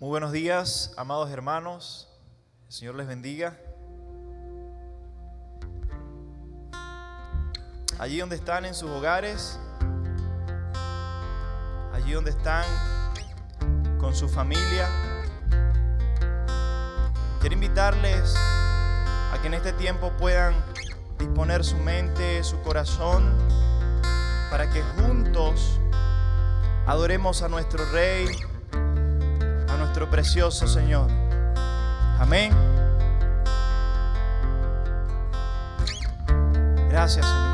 Muy buenos días, amados hermanos. El Señor les bendiga. Allí donde están en sus hogares, allí donde están con su familia, quiero invitarles a que en este tiempo puedan disponer su mente, su corazón, para que juntos adoremos a nuestro Rey, a nuestro precioso Señor. Amén. Gracias, Señor.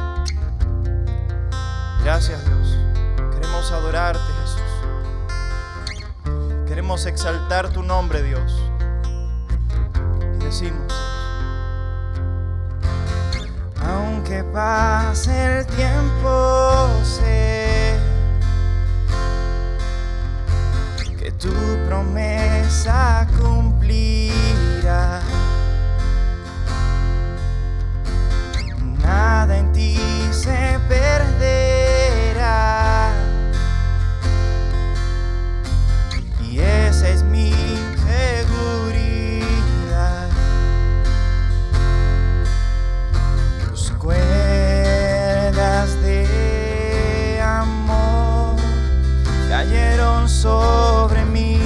Gracias, Dios. Queremos adorarte, Jesús. Queremos exaltar tu nombre, Dios. Y decimos, aunque pase el tiempo, sé que tu promesa cumplirá. Nada en ti se perderá, y esa es mi seguridad. Tus cuerdas de amor cayeron sobre mí.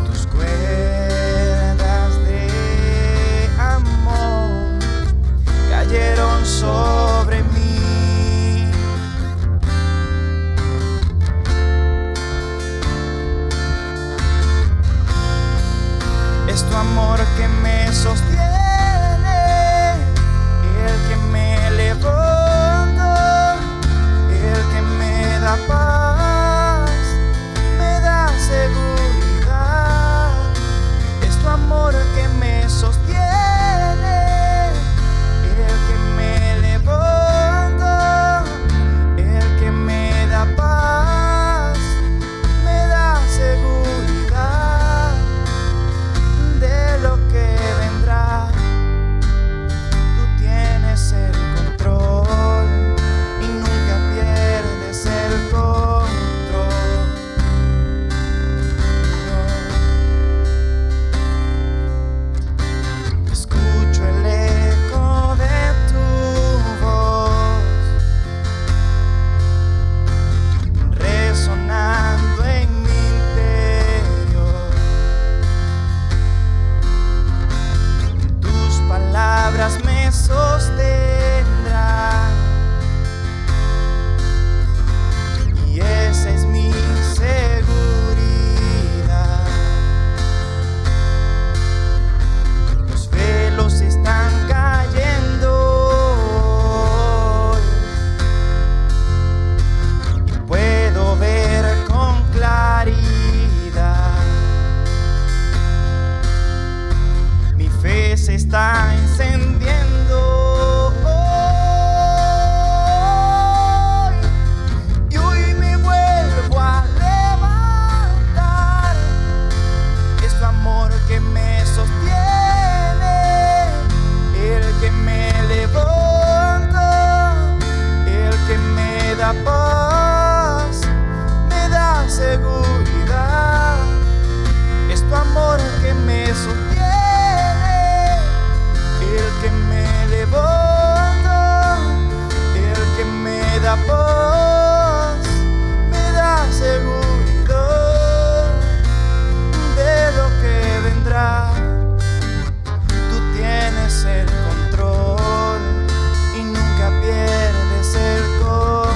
Tus cuerdas de amor cayeron sobre mí. Es tu amor que me sostiene, el que me levanta, el que me da paz, me da seguridad. Es tu amor que me sostiene, el que me levanta, el que me da paz, me da seguridad de lo que vendrá. Tú tienes el control y nunca pierdes el control. Escucho el eco de tu voz resonando en mi interior. Tus palabras me sostendrán, y esa es mi seguridad. Los velos están cayendo hoy, y puedo ver con claridad. Mi fe se está encendiendo hoy, y hoy me vuelvo a levantar. Es tu amor que me sostiene, el que me levanta, el que me da paz, me da seguridad. Es tu amor que me sostiene, el que me levanta, el que me da paz, me da seguridad de lo que vendrá. Tú tienes el control y nunca pierdes el control.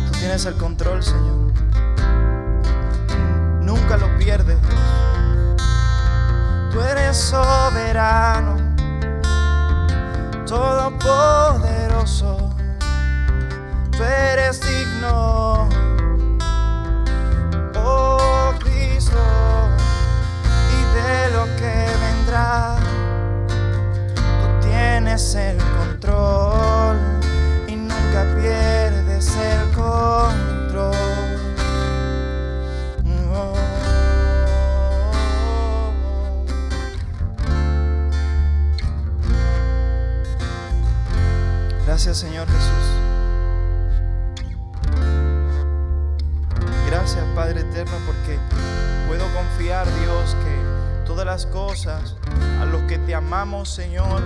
Tú tienes el control, Señor. Nunca lo pierdes, Dios. Tú eres soberano, todopoderoso. Tú eres digno, oh Cristo, y de lo que vendrá. Tú tienes el control y nunca pierdes el control. eterno, porque puedo confiar, Dios, que todas las cosas a los que te amamos, Señor,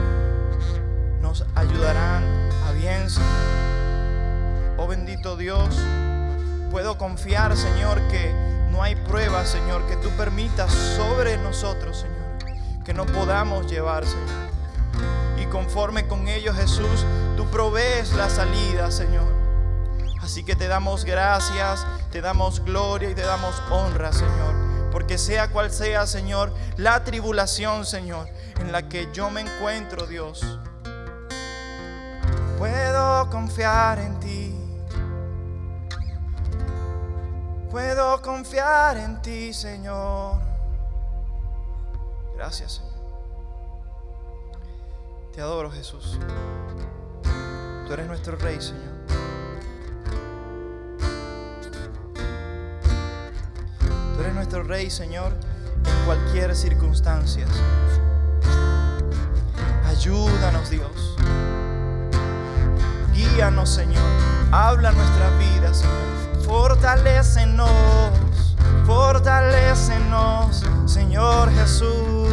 nos ayudarán a bien, Señor. Oh bendito Dios, puedo confiar, Señor, que no hay pruebas, Señor, que tú permitas sobre nosotros, Señor, que no podamos llevar, Señor. Y conforme con ello, Jesús, tú provees la salida, Señor. Así que te damos gracias, te damos gloria y te damos honra, Señor. Porque sea cual sea, Señor, la tribulación, Señor, en la que yo me encuentro, Dios, puedo confiar en ti. Puedo confiar en ti, Señor. Gracias, Señor. Te adoro, Jesús. Tú eres nuestro Rey, Señor. Tú eres nuestro Rey, Señor, en cualquier circunstancia. Ayúdanos, Dios. Guíanos, Señor. Habla nuestra vida, Señor. Fortalécenos, fortalécenos, Señor Jesús.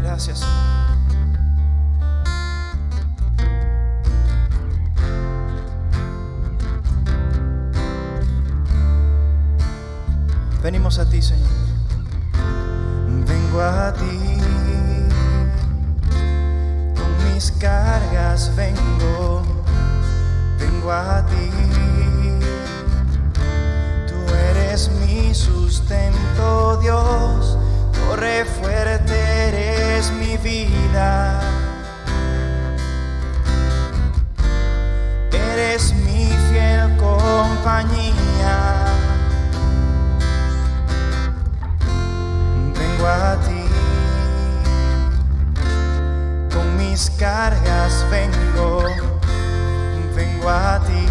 Gracias, Señor. Venimos a ti, Señor. Vengo a ti, con mis cargas vengo a ti. Tú eres mi sustento, Dios, torre fuerte eres mi vida. Eres mi fiel compañía. Vengo a ti, con mis cargas vengo a ti.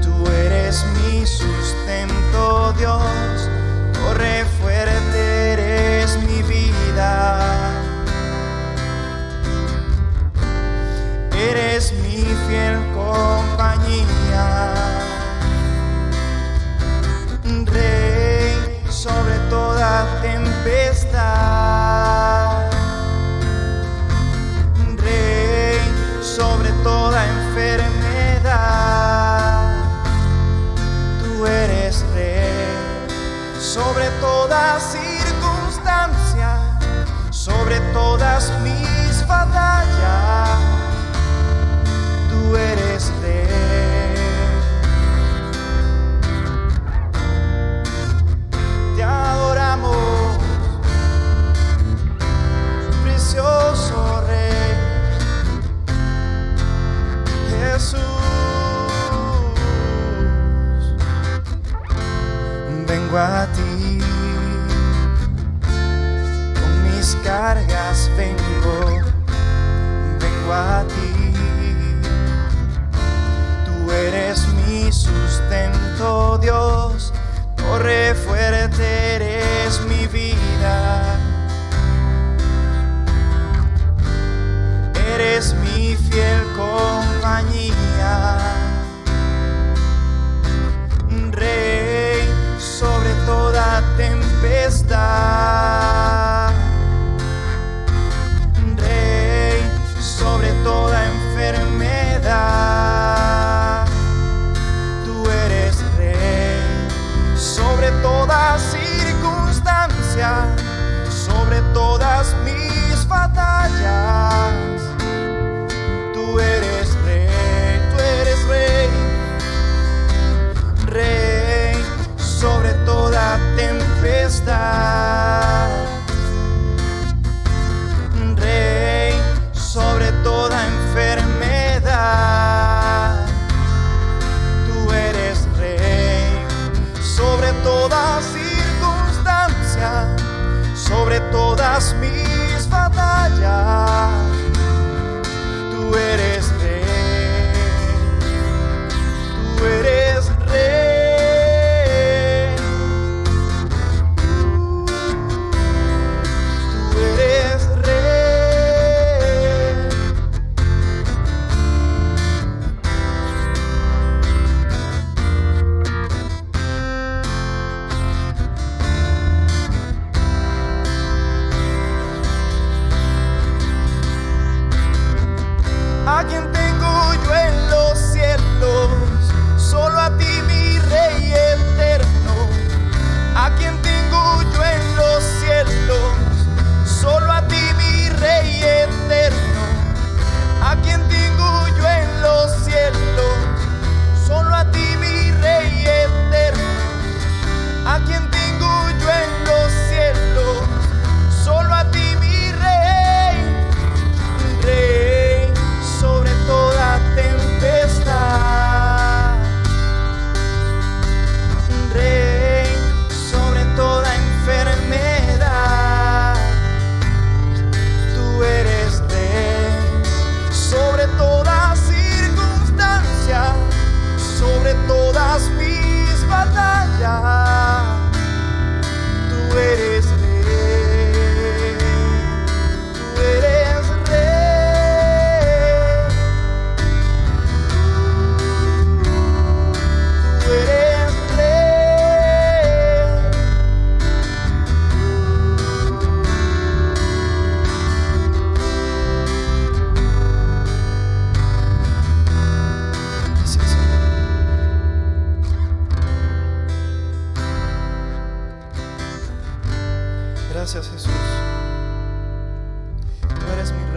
Tú eres mi sustento, Dios, torre fuerte eres mi vida. Eres mi fiel compañía. Rey sobre toda tempestad. Rey sobre toda enfermedad. Tú eres Rey sobre toda circunstancia, sobre todas mis batallas. Tú eres Rey. Te adoramos, precioso Rey Jesús. Vengo a ti, con mis cargas vengo a ti. Tú eres mi sustento, Dios, torre fuerte eres mi vida. Eres mi fiel compañía. Rey sobre toda tempestad. Rey sobre toda enfermedad. Tú eres Rey sobre toda circunstancia, sobre todas mis batallas.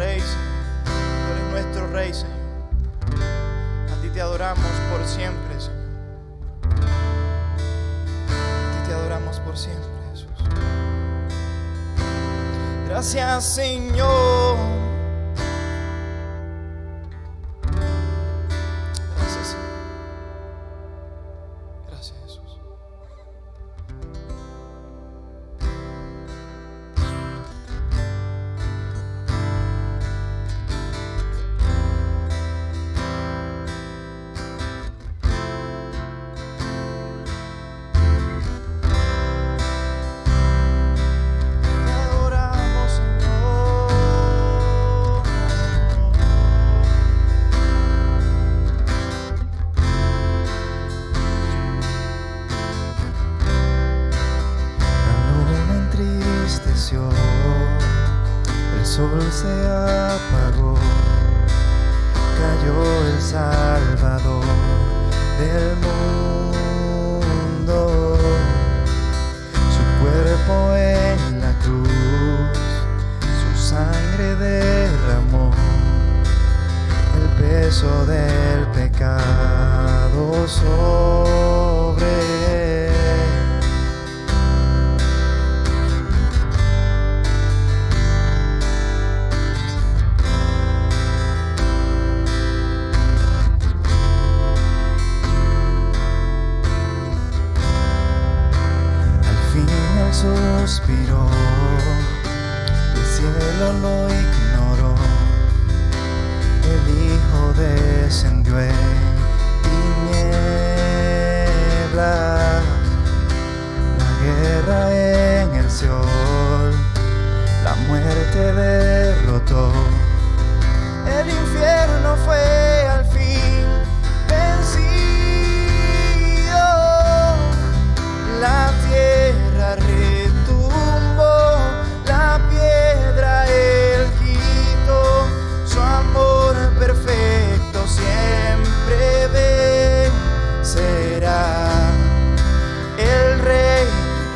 Rey, Señor. Tú eres nuestro Rey, Señor. A ti te adoramos por siempre, Señor. A ti te adoramos por siempre, Jesús. Gracias, Señor. Gracias, Señor. Gracias, Jesús. El sol se apagó, cayó el Salvador del mundo. Su cuerpo en la cruz, su sangre derramó el peso del pecado sobre él. Suspiró, el cielo lo ignoró, el Hijo descendió en tinieblas, la guerra en el Seol, la muerte derrotó, el infierno fue al fin vencido, la tierra retumbó, la piedra él quitó, su amor perfecto siempre vencerá. El Rey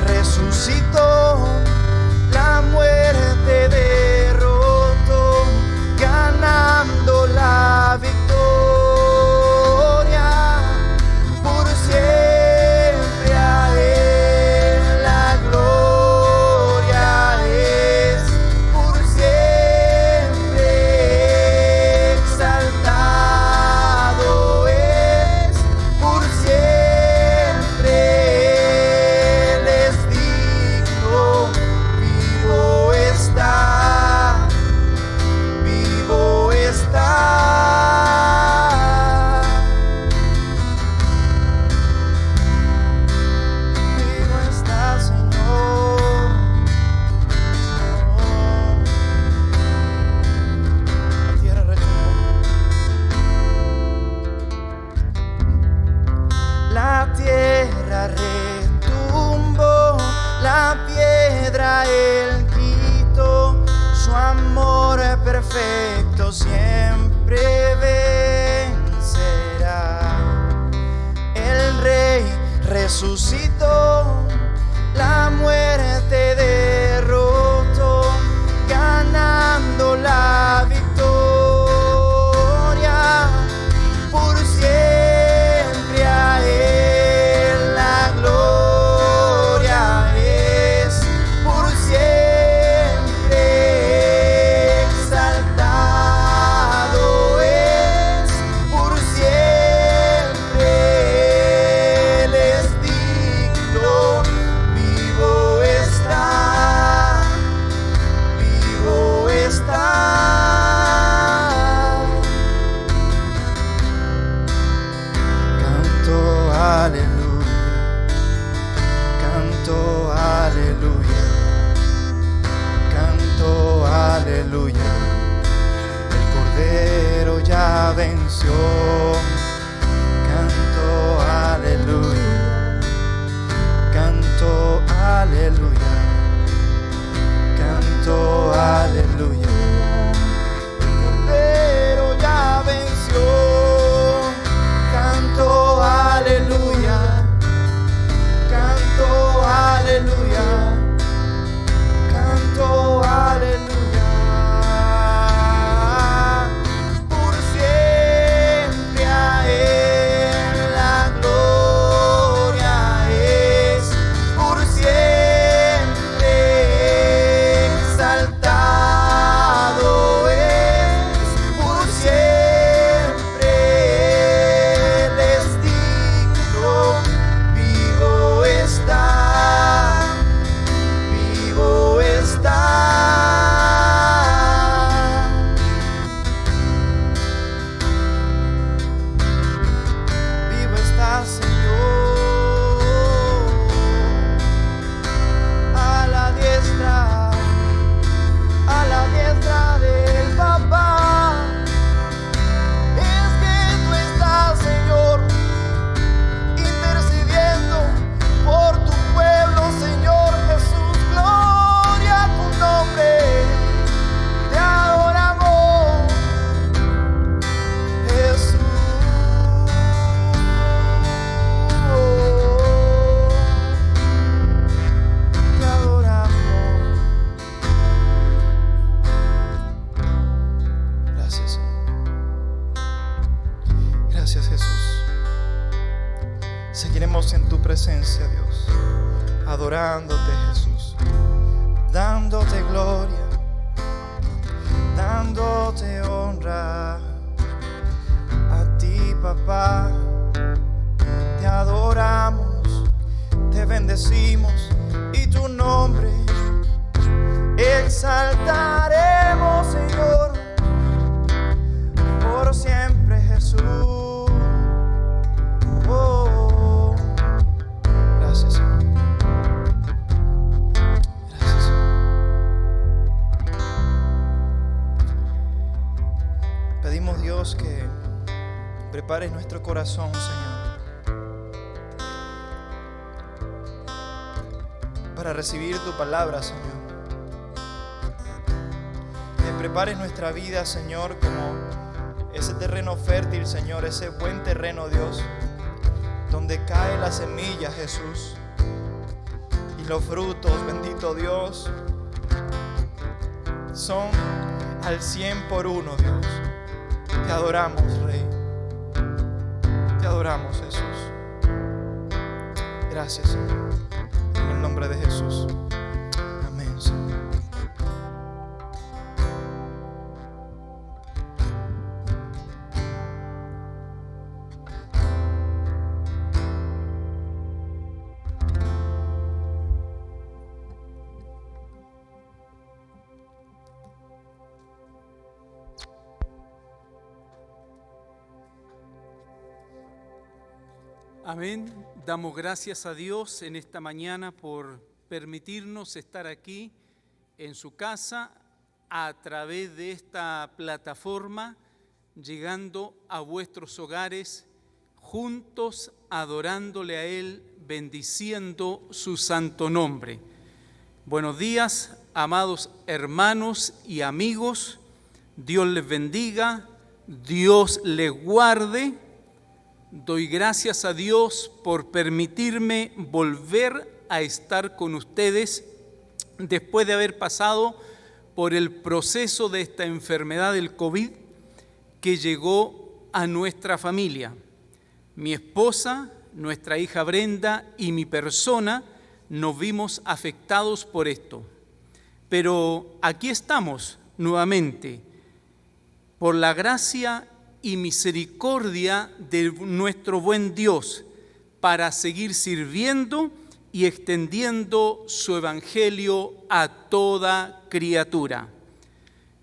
resucitó, la muerte derrotó, ganando la victoria. Por siempre a él la gloria es, por siempre exaltado es, por siempre él es digno, vivo está, vivo está. Vivo está, Señor. La tierra retumbó. La tierra retumbó, la piedra él quitó, su amor perfecto siempre vencerá. El Rey resucitó, la muerte derrotó, ganando la victoria. Por siempre a él la gloria es, por siempre exaltado es, por siempre él es digno, vivo está, vivo está. Canto aleluya, canto aleluya, canto aleluya. El Cordero ya venció. Canto aleluya, canto aleluya, canto aleluya. El Cordero ya venció. Canto aleluya, canto aleluya, canto aleluya. Queremos en tu presencia, Dios, adorándote, Jesús, dándote gloria, dándote honra. A ti, papá, te adoramos, te bendecimos y tu nombre exaltaremos, Señor, por siempre, Jesús. Oh, gracias, Señor. Gracias, Señor. Pedimos, Dios, que prepares nuestro corazón, Señor, para recibir tu palabra, Señor. Que prepares nuestra vida, Señor, como ese terreno fértil, Señor, ese buen terreno, Dios, donde cae la semilla, Jesús, y los frutos, bendito Dios, son al 100 por 1, Dios. Te adoramos, Rey. Te adoramos, Jesús. Gracias, Señor. En el nombre de Jesús. Amén, Señor. Amén. Damos gracias a Dios en esta mañana por permitirnos estar aquí en su casa a través de esta plataforma, llegando a vuestros hogares, juntos adorándole a Él, bendiciendo su santo nombre. Buenos días, amados hermanos y amigos. Dios les bendiga, Dios les guarde. Doy gracias a Dios por permitirme volver a estar con ustedes después de haber pasado por el proceso de esta enfermedad del COVID que llegó a nuestra familia. Mi esposa, nuestra hija Brenda y mi persona nos vimos afectados por esto. Pero aquí estamos nuevamente por la gracia y misericordia de nuestro buen Dios para seguir sirviendo y extendiendo su evangelio a toda criatura.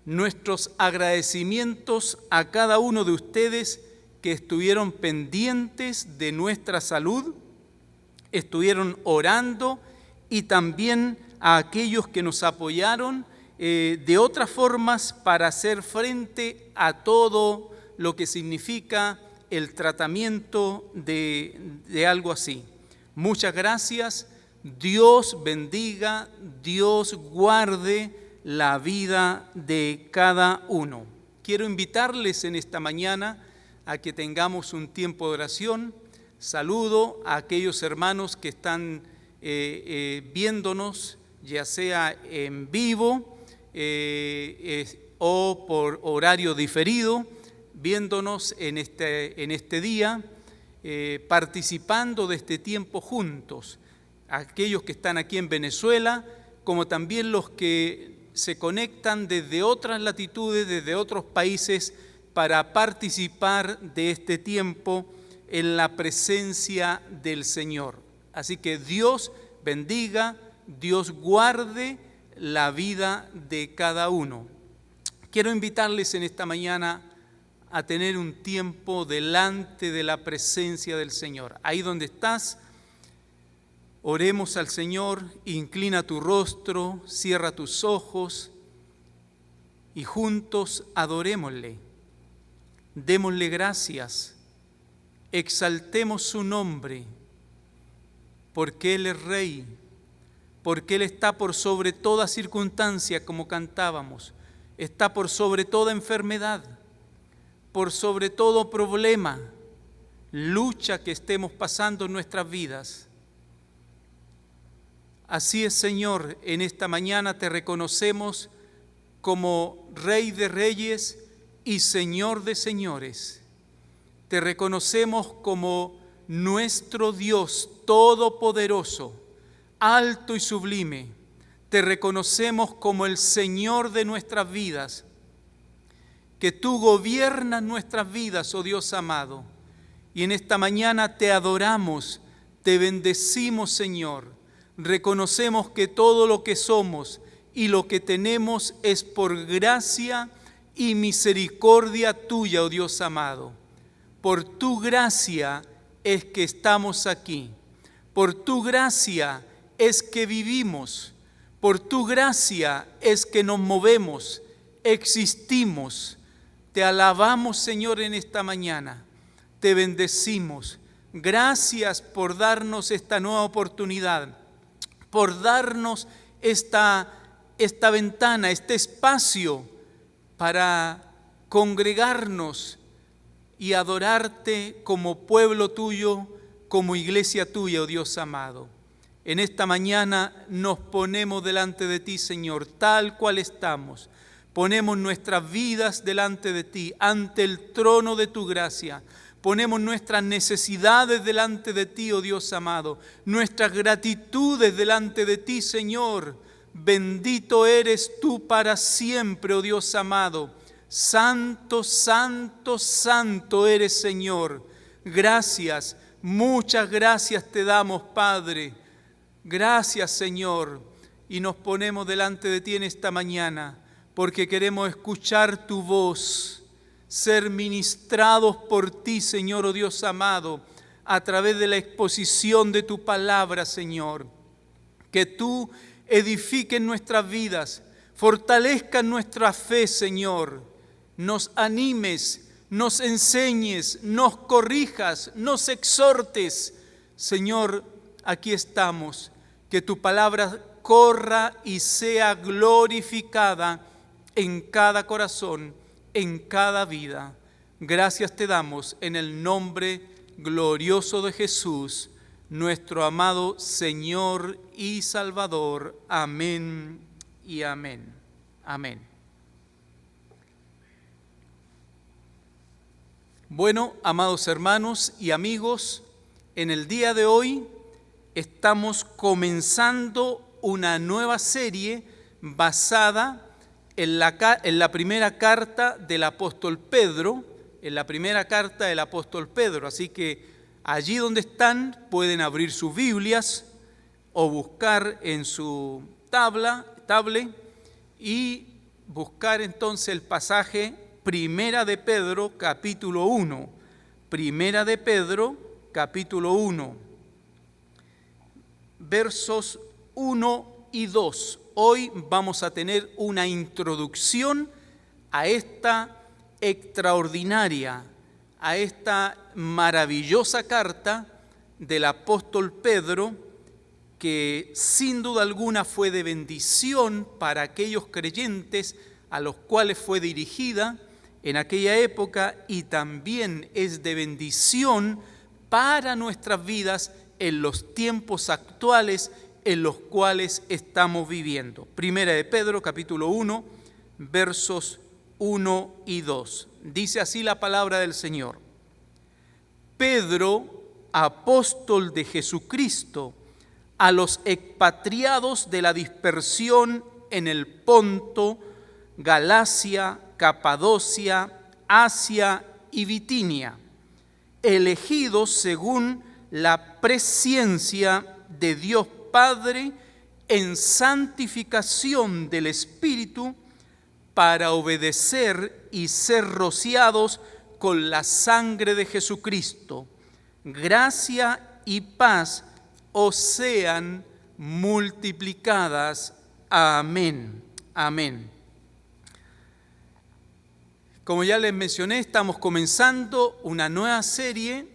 Nuestros agradecimientos a cada uno de ustedes que estuvieron pendientes de nuestra salud, estuvieron orando, y también a aquellos que nos apoyaron de otras formas para hacer frente a todo lo que significa el tratamiento de algo así. Muchas gracias. Dios bendiga, Dios guarde la vida de cada uno. Quiero invitarles en esta mañana a que tengamos un tiempo de oración. Saludo a aquellos hermanos que están viéndonos, ya sea en vivo o por horario diferido, viéndonos en este día, participando de este tiempo juntos. Aquellos que están aquí en Venezuela, como también los que se conectan desde otras latitudes, desde otros países, para participar de este tiempo en la presencia del Señor. Así que Dios bendiga, Dios guarde la vida de cada uno. Quiero invitarles en esta mañana a tener un tiempo delante de la presencia del Señor. Ahí donde estás, oremos al Señor, inclina tu rostro, cierra tus ojos y juntos adorémosle. Démosle gracias, exaltemos su nombre, porque Él es Rey, porque Él está por sobre toda circunstancia, como cantábamos, está por sobre toda enfermedad, por sobre todo problema, lucha que estemos pasando en nuestras vidas. Así es, Señor, en esta mañana te reconocemos como Rey de Reyes y Señor de Señores. Te reconocemos como nuestro Dios todopoderoso, alto y sublime, te reconocemos como el Señor de nuestras vidas, que tú gobiernas nuestras vidas, oh Dios amado. Y en esta mañana te adoramos, te bendecimos, Señor. Reconocemos que todo lo que somos y lo que tenemos es por gracia y misericordia tuya, oh Dios amado. Por tu gracia es que estamos aquí. Por tu gracia es que vivimos. Por tu gracia es que nos movemos, existimos. Te alabamos, Señor, en esta mañana. Te bendecimos. Gracias por darnos esta nueva oportunidad, por darnos esta ventana, este espacio para congregarnos y adorarte como pueblo tuyo, como iglesia tuya, oh Dios amado. En esta mañana nos ponemos delante de ti, Señor, tal cual estamos. Ponemos nuestras vidas delante de ti, ante el trono de tu gracia. Ponemos nuestras necesidades delante de ti, oh Dios amado. Nuestras gratitudes delante de ti, Señor. Bendito eres tú para siempre, oh Dios amado. Santo, santo, santo eres, Señor. Gracias, muchas gracias te damos, Padre. Gracias, Señor, y nos ponemos delante de ti en esta mañana, porque queremos escuchar tu voz, ser ministrados por ti, Señor, oh Dios amado, a través de la exposición de tu palabra, Señor. Que tú edifiques nuestras vidas, fortalezcas nuestra fe, Señor, nos animes, nos enseñes, nos corrijas, nos exhortes. Señor, aquí estamos. Que tu palabra corra y sea glorificada en cada corazón, en cada vida. Gracias te damos en el nombre glorioso de Jesús, nuestro amado Señor y Salvador. Amén y amén. Amén. Bueno, amados hermanos y amigos, en el día de hoy estamos comenzando una nueva serie basada en la primera carta del apóstol Pedro, Así que allí donde están pueden abrir sus Biblias o buscar en su tablet y buscar entonces el pasaje Primera de Pedro, capítulo 1. Primera de Pedro, capítulo 1. Versos 1 y 2. Hoy vamos a tener una introducción a esta extraordinaria, a esta maravillosa carta del apóstol Pedro, que sin duda alguna fue de bendición para aquellos creyentes a los cuales fue dirigida en aquella época, y también es de bendición para nuestras vidas en los tiempos actuales en los cuales estamos viviendo. Primera de Pedro, capítulo 1, versos 1 y 2. Dice así la palabra del Señor. Pedro, apóstol de Jesucristo, a los expatriados de la dispersión en el Ponto, Galacia, Capadocia, Asia y Bitinia, elegidos según la presciencia de Dios Padre en santificación del Espíritu, para obedecer y ser rociados con la sangre de Jesucristo. Gracia y paz os sean multiplicadas. Amén. Amén. Como ya les mencioné, estamos comenzando una nueva serie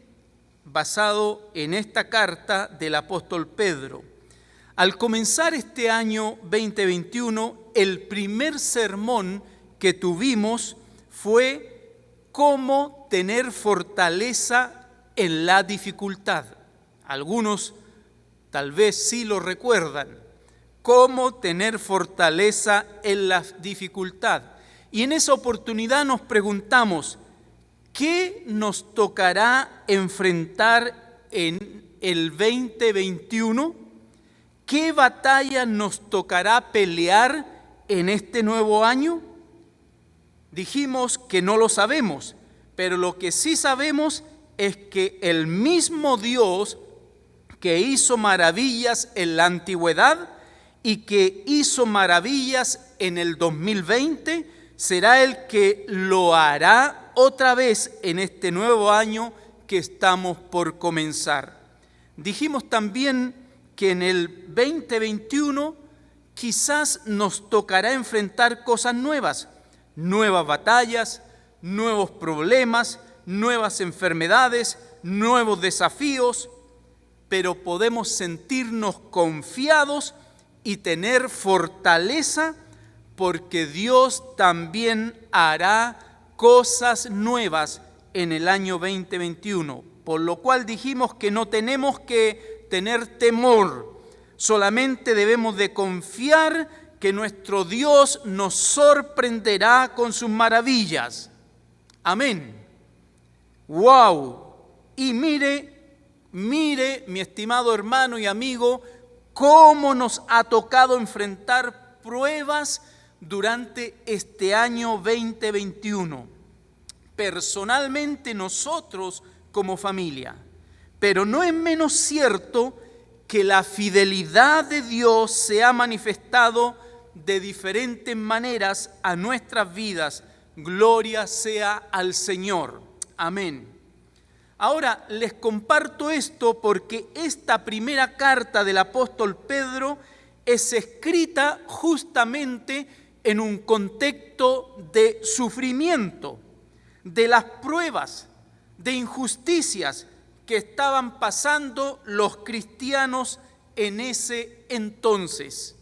basado en esta carta del apóstol Pedro. Al comenzar este año 2021, el primer sermón que tuvimos fue cómo tener fortaleza en la dificultad. Algunos tal vez sí lo recuerdan. Cómo tener fortaleza en la dificultad. Y en esa oportunidad nos preguntamos, ¿qué nos tocará enfrentar en el 2021? ¿Qué batalla nos tocará pelear en este nuevo año? Dijimos que no lo sabemos, pero lo que sí sabemos es que el mismo Dios que hizo maravillas en la antigüedad y que hizo maravillas en el 2020, será el que lo hará otra vez en este nuevo año que estamos por comenzar. Dijimos también que en el 2021 quizás nos tocará enfrentar cosas nuevas, nuevas batallas, nuevos problemas, nuevas enfermedades, nuevos desafíos, pero podemos sentirnos confiados y tener fortaleza porque Dios también hará cosas nuevas en el año 2021, por lo cual dijimos que no tenemos que tener temor, solamente debemos de confiar que nuestro Dios nos sorprenderá con sus maravillas. Amén. ¡Wow! Y mire, mi estimado hermano y amigo, cómo nos ha tocado enfrentar pruebas durante este año 2021. Personalmente nosotros como familia. Pero no es menos cierto que la fidelidad de Dios se ha manifestado de diferentes maneras a nuestras vidas. Gloria sea al Señor. Amén. Ahora les comparto esto porque esta primera carta del apóstol Pedro es escrita justamente en un contexto de sufrimiento, de las pruebas, de injusticias que estaban pasando los cristianos en ese entonces.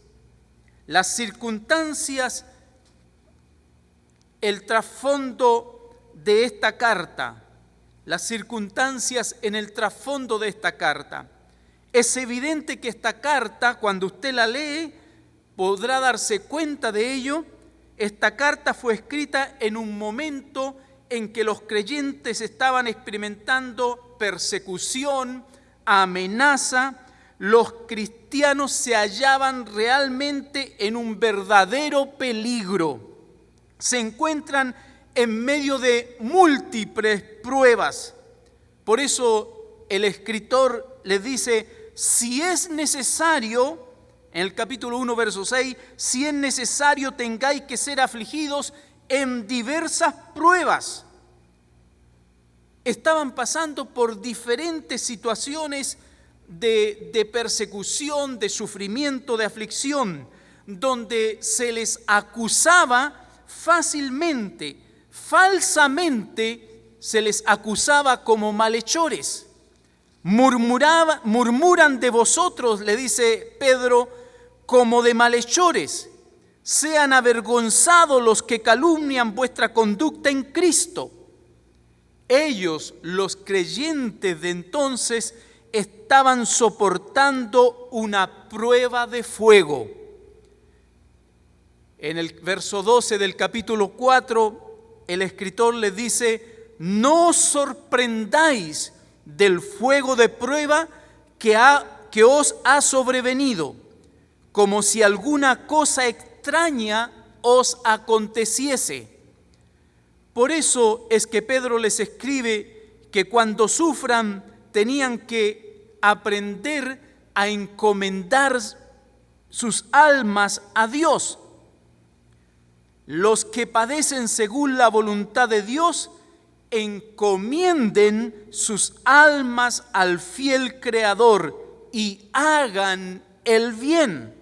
Las circunstancias, el trasfondo de esta carta, las circunstancias en el trasfondo de esta carta. Es evidente que esta carta, cuando usted la lee, podrá darse cuenta de ello. Esta carta fue escrita en un momento en que los creyentes estaban experimentando persecución, amenaza. Los cristianos se hallaban realmente en un verdadero peligro. Se encuentran en medio de múltiples pruebas. Por eso el escritor les dice, si es necesario, en el capítulo 1, verso 6, si es necesario tengáis que ser afligidos en diversas pruebas. Estaban pasando por diferentes situaciones de persecución, de sufrimiento, de aflicción, donde se les acusaba fácilmente, falsamente, se les acusaba como malhechores. Murmuran de vosotros, le dice Pedro, como de malhechores. Sean avergonzados los que calumnian vuestra conducta en Cristo. Ellos, los creyentes de entonces, estaban soportando una prueba de fuego. En el verso 12 del capítulo 4, el escritor les dice, no os sorprendáis del fuego de prueba que os ha sobrevenido, como si alguna cosa extraña os aconteciese. Por eso es que Pedro les escribe que cuando sufran tenían que aprender a encomendar sus almas a Dios. Los que padecen según la voluntad de Dios, encomienden sus almas al fiel Creador y hagan el bien.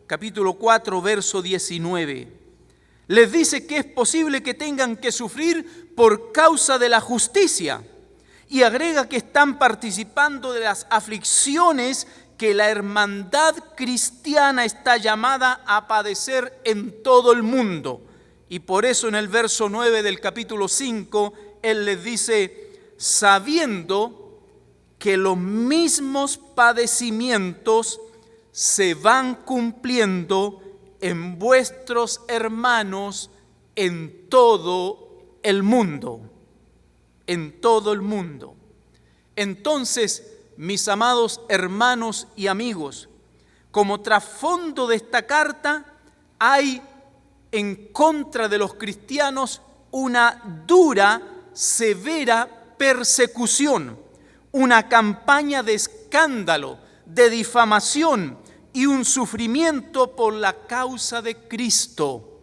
Capítulo 4, verso 19. Les dice que es posible que tengan que sufrir por causa de la justicia y agrega que están participando de las aflicciones que la hermandad cristiana está llamada a padecer en todo el mundo. Y por eso en el verso 9 del capítulo 5, él les dice, sabiendo que los mismos padecimientos se van cumpliendo en vuestros hermanos en todo el mundo. en todo el mundo. Entonces, mis amados hermanos y amigos, como trasfondo de esta carta hay en contra de los cristianos una dura, severa persecución, una campaña de escándalo, de difamación y un sufrimiento por la causa de Cristo.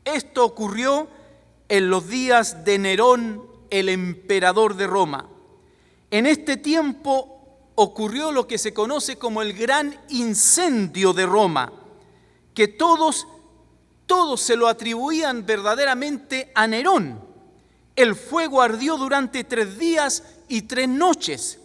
Esto ocurrió en los días de Nerón, el emperador de Roma. En este tiempo ocurrió lo que se conoce como el gran incendio de Roma, que todos se lo atribuían verdaderamente a Nerón. El fuego ardió durante 3 días y 3 noches.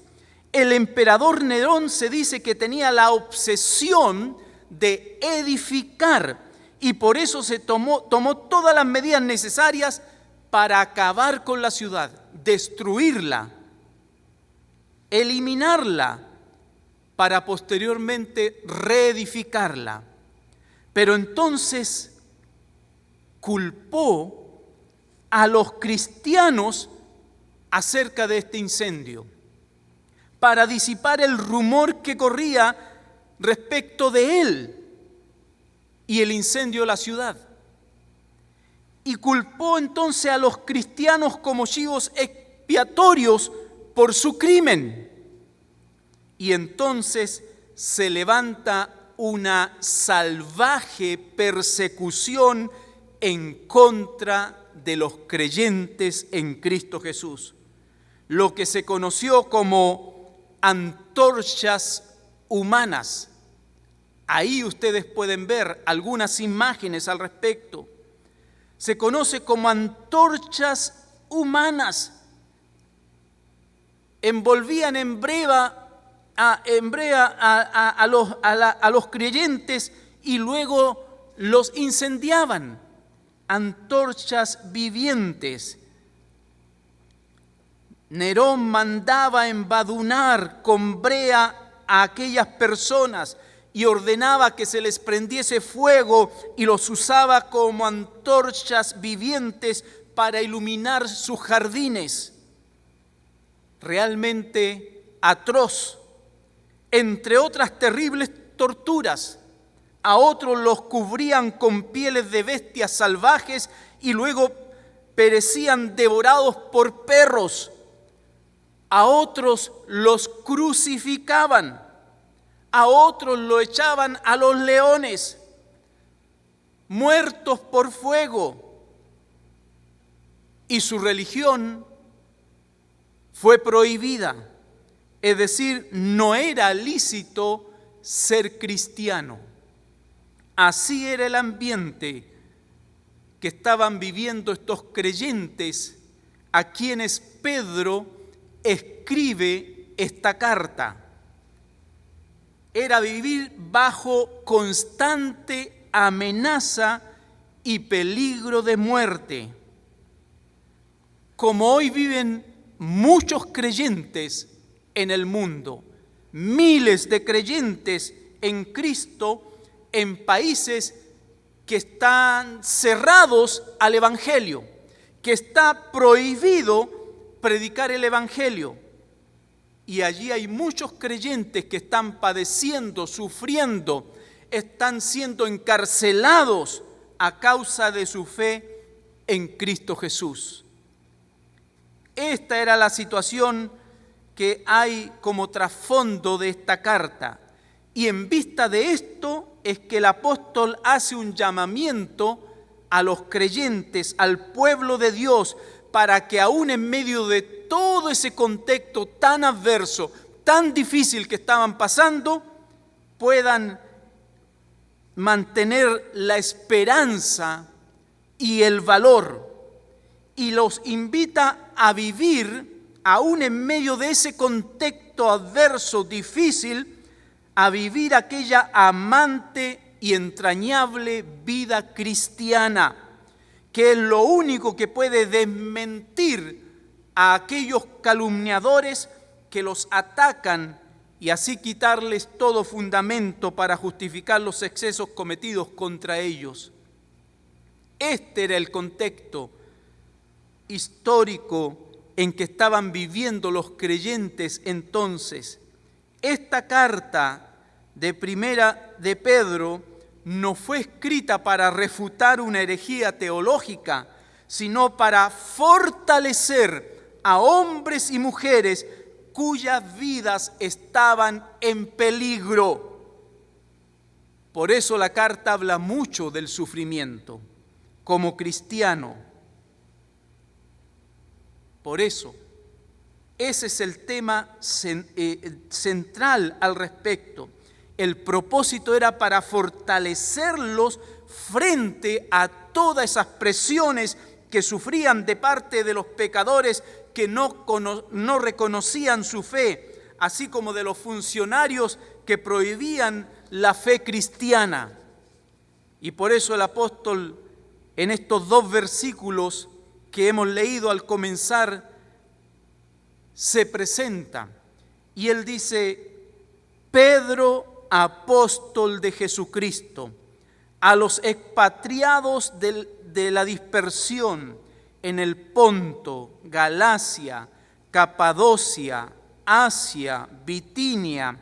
El emperador Nerón se dice que tenía la obsesión de edificar y por eso se tomó todas las medidas necesarias para acabar con la ciudad, destruirla, eliminarla, para posteriormente reedificarla. Pero entonces culpó a los cristianos acerca de este incendio, para disipar el rumor que corría respecto de él y el incendio de la ciudad. Y culpó entonces a los cristianos como chivos expiatorios por su crimen. Y entonces se levanta una salvaje persecución en contra de los creyentes en Cristo Jesús. Lo que se conoció como antorchas humanas. Ahí ustedes pueden ver algunas imágenes al respecto. Se conoce como antorchas humanas. Envolvían en brea a los creyentes y luego los incendiaban. Antorchas vivientes. Nerón mandaba embadunar con brea a aquellas personas y ordenaba que se les prendiese fuego y los usaba como antorchas vivientes para iluminar sus jardines. Realmente atroz. Entre otras terribles torturas, a otros los cubrían con pieles de bestias salvajes y luego perecían devorados por perros. A otros los crucificaban, a otros lo echaban a los leones, muertos por fuego. Y su religión fue prohibida, es decir, no era lícito ser cristiano. Así era el ambiente que estaban viviendo estos creyentes a quienes Pedro escribe esta carta. Era vivir bajo constante amenaza y peligro de muerte. Como hoy viven muchos creyentes en el mundo, miles de creyentes en Cristo en países que están cerrados al Evangelio, que está prohibido predicar el Evangelio. Y allí hay muchos creyentes que están padeciendo, sufriendo, están siendo encarcelados a causa de su fe en Cristo Jesús. Esta era la situación que hay como trasfondo de esta carta. Y en vista de esto es que el apóstol hace un llamamiento a los creyentes, al pueblo de Dios, para que aún en medio de todo ese contexto tan adverso, tan difícil que estaban pasando, puedan mantener la esperanza y el valor. Y los invita a vivir, aún en medio de ese contexto adverso, difícil, a vivir aquella amante y entrañable vida cristiana, que es lo único que puede desmentir a aquellos calumniadores que los atacan y así quitarles todo fundamento para justificar los excesos cometidos contra ellos. Este era el contexto histórico en que estaban viviendo los creyentes entonces. Esta carta de primera de Pedro no fue escrita para refutar una herejía teológica, sino para fortalecer a hombres y mujeres cuyas vidas estaban en peligro. Por eso la carta habla mucho del sufrimiento como cristiano. Por eso, ese es el tema central al respecto. El propósito era para fortalecerlos frente a todas esas presiones que sufrían de parte de los pecadores que no reconocían su fe, así como de los funcionarios que prohibían la fe cristiana. Y por eso el apóstol, en estos 2 versículos que hemos leído al comenzar, se presenta y él dice: Pedro, apóstol de Jesucristo, a los expatriados de la dispersión en el Ponto, Galacia, Capadocia, Asia, Bitinia,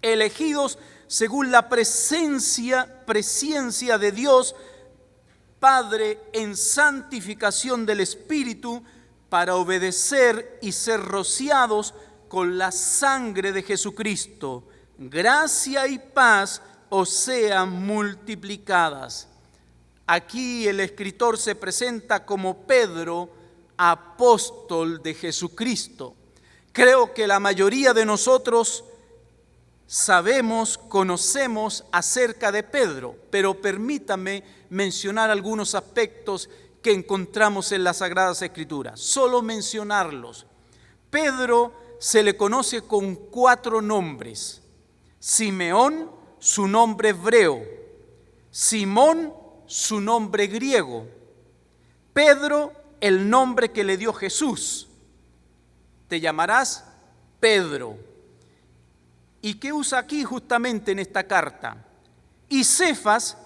elegidos según la presciencia de Dios Padre en santificación del Espíritu, para obedecer y ser rociados con la sangre de Jesucristo. Gracia y paz os sean multiplicadas. Aquí el escritor se presenta como Pedro, apóstol de Jesucristo. Creo que la mayoría de nosotros conocemos acerca de Pedro, pero permítame mencionar algunos aspectos que encontramos en las Sagradas Escrituras. Solo mencionarlos. Pedro se le conoce con 4 nombres. Simeón, su nombre hebreo. Simón, su nombre griego. Pedro, el nombre que le dio Jesús. Te llamarás Pedro. ¿Y qué usa aquí justamente en esta carta? Y Cefas,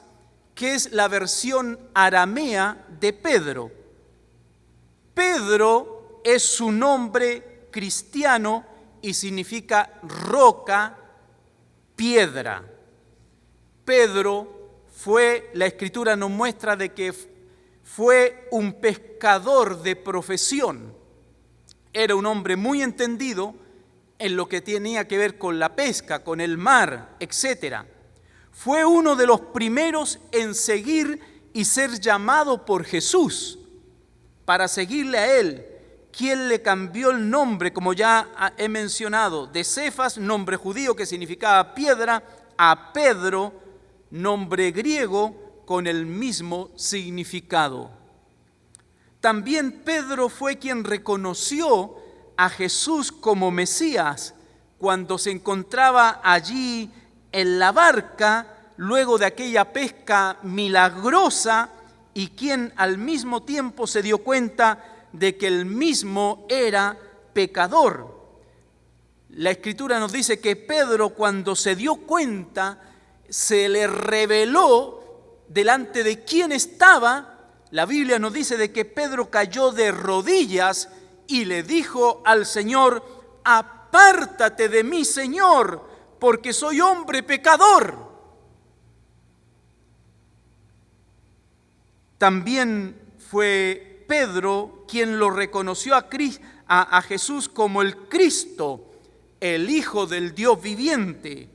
que es la versión aramea de Pedro. Pedro es su nombre cristiano y significa roca, piedra. Pedro la Escritura nos muestra de que fue un pescador de profesión. Era un hombre muy entendido en lo que tenía que ver con la pesca, con el mar, etc. Fue uno de los primeros en seguir y ser llamado por Jesús para seguirle a Él, quien le cambió el nombre, como ya he mencionado, de Cefas, nombre judío que significaba piedra, a Pedro, nombre griego con el mismo significado. También Pedro fue quien reconoció a Jesús como Mesías cuando se encontraba allí en la barca luego de aquella pesca milagrosa, y quien al mismo tiempo se dio cuenta de que él mismo era pecador. La Escritura nos dice que Pedro, cuando se dio cuenta, se le reveló delante de quién estaba. La Biblia nos dice de que Pedro cayó de rodillas y le dijo al Señor: apártate de mí, Señor, porque soy hombre pecador. También fue Pedro quien lo reconoció a Jesús como el Cristo, el Hijo del Dios viviente.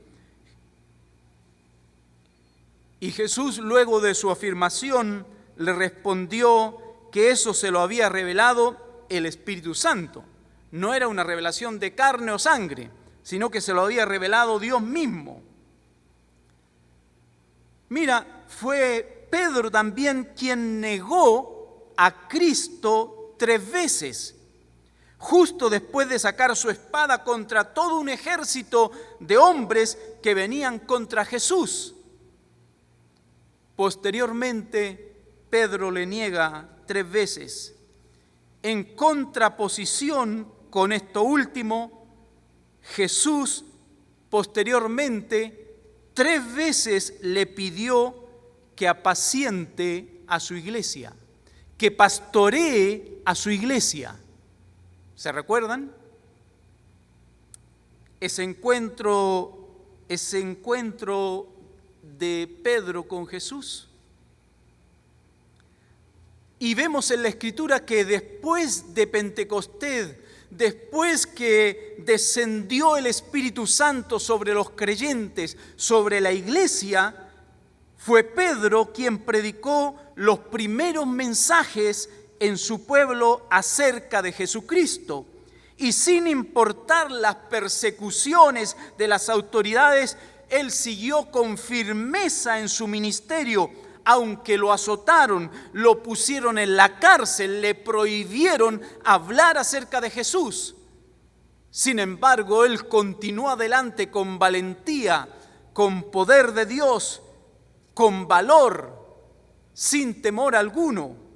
Y Jesús, luego de su afirmación, le respondió que eso se lo había revelado el Espíritu Santo. No era una revelación de carne o sangre, sino que se lo había revelado Dios mismo. Mira, fue Pedro también quien negó a Cristo 3 veces, justo después de sacar su espada contra todo un ejército de hombres que venían contra Jesús. Posteriormente, Pedro le niega 3 veces. En contraposición con esto último, Jesús posteriormente 3 veces le pidió que apaciente a su iglesia, que pastoree a su iglesia. ¿Se recuerdan? Ese encuentro de Pedro con Jesús. Y vemos en la Escritura que después de Pentecostés, después que descendió el Espíritu Santo sobre los creyentes, sobre la iglesia, fue Pedro quien predicó los primeros mensajes en su pueblo acerca de Jesucristo. Y sin importar las persecuciones de las autoridades, él siguió con firmeza en su ministerio. Aunque lo azotaron, lo pusieron en la cárcel, le prohibieron hablar acerca de Jesús. Sin embargo, él continuó adelante con valentía, con poder de Dios, con valor, sin temor alguno.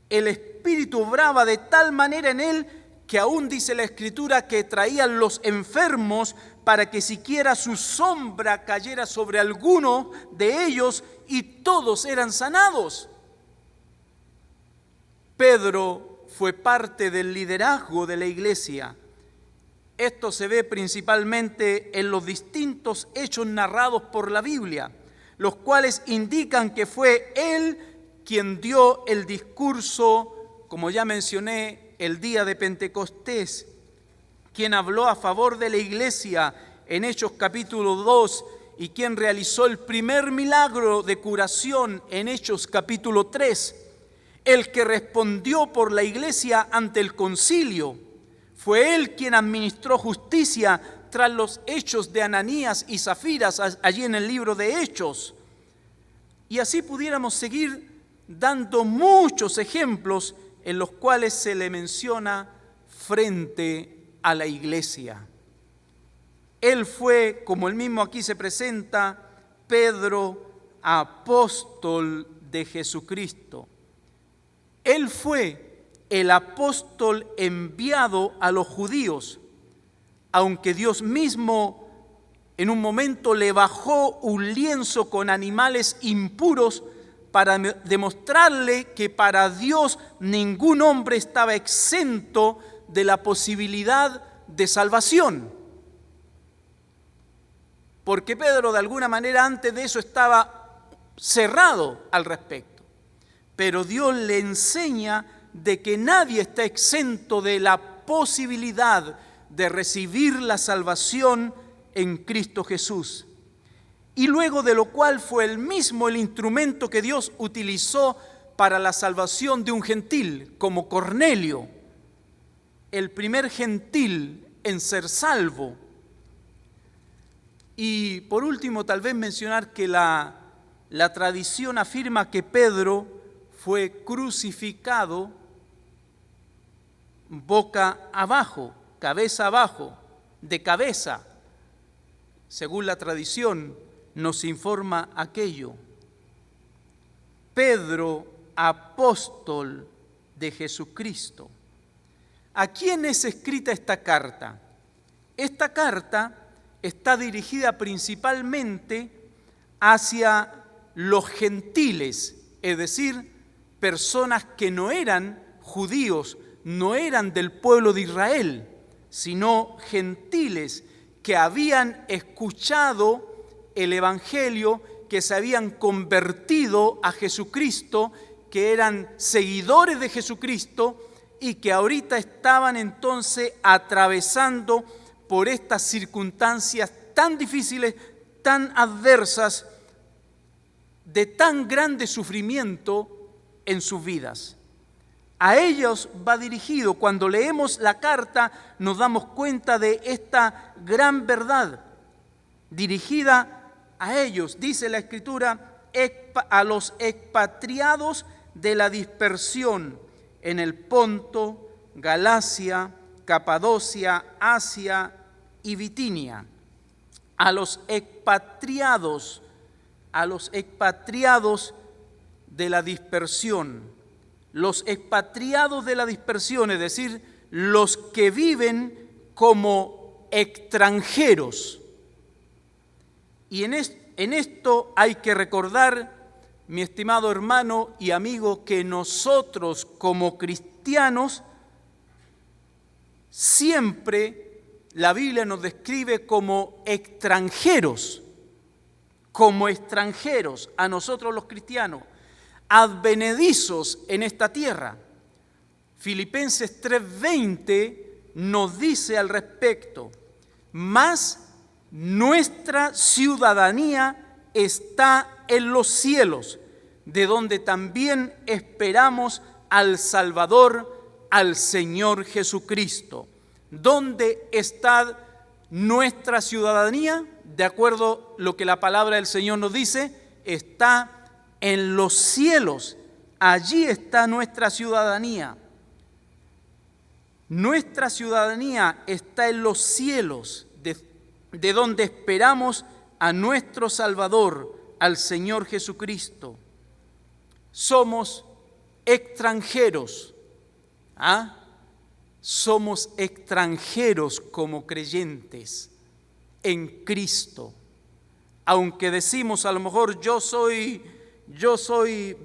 El Espíritu obraba de tal manera en él que aún dice la Escritura que traían los enfermos para que siquiera su sombra cayera sobre alguno de ellos y todos eran sanados. Pedro fue parte del liderazgo de la iglesia. Esto se ve principalmente en los distintos hechos narrados por la Biblia, los cuales indican que fue él quien dio el discurso, como ya mencioné, el día de Pentecostés, quien habló a favor de la iglesia en Hechos capítulo 2 y quien realizó el primer milagro de curación en Hechos capítulo 3, el que respondió por la iglesia ante el concilio. Fue él quien administró justicia tras los hechos de Ananías y Zafiras allí en el libro de Hechos. Y así pudiéramos seguir dando muchos ejemplos en los cuales se le menciona frente a la iglesia. Él fue, como él mismo aquí se presenta, Pedro, apóstol de Jesucristo. Él fue el apóstol enviado a los judíos, aunque Dios mismo en un momento le bajó un lienzo con animales impuros para demostrarle que para Dios ningún hombre estaba exento de la posibilidad de salvación. Porque Pedro de alguna manera antes de eso estaba cerrado al respecto. Pero Dios le enseña de que nadie está exento de la posibilidad de recibir la salvación en Cristo Jesús. Y luego de lo cual fue él mismo el instrumento que Dios utilizó para la salvación de un gentil, como Cornelio, el primer gentil en ser salvo. Y por último, tal vez mencionar que la tradición afirma que Pedro fue crucificado boca abajo, de cabeza. Según la tradición, nos informa aquello. Pedro, apóstol de Jesucristo. ¿A quién es escrita esta carta? Esta carta está dirigida principalmente hacia los gentiles, es decir, personas que no eran judíos, no eran del pueblo de Israel, sino gentiles que habían escuchado el Evangelio, que se habían convertido a Jesucristo, que eran seguidores de Jesucristo y que ahorita estaban entonces atravesando por estas circunstancias tan difíciles, tan adversas, de tan grande sufrimiento en sus vidas. A ellos va dirigido. Cuando leemos la carta nos damos cuenta de esta gran verdad dirigida a ellos. Dice la Escritura, a los expatriados de la dispersión en el Ponto, Galacia, Capadocia, Asia y Bitinia. A los expatriados de la dispersión. Los expatriados de la dispersión, es decir, los que viven como extranjeros. Y en esto hay que recordar, mi estimado hermano y amigo, que nosotros como cristianos siempre la Biblia nos describe como extranjeros a nosotros los cristianos, advenedizos en esta tierra. Filipenses 3:20 nos dice al respecto: mas nuestra ciudadanía está en los cielos, de donde también esperamos al Salvador, al Señor Jesucristo. ¿Dónde está nuestra ciudadanía? De acuerdo a lo que la palabra del Señor nos dice, está en los cielos. Allí está nuestra ciudadanía. Nuestra ciudadanía está en los cielos, de donde esperamos a nuestro Salvador, al Señor Jesucristo. Somos extranjeros. Somos extranjeros como creyentes en Cristo. Aunque decimos a lo mejor yo soy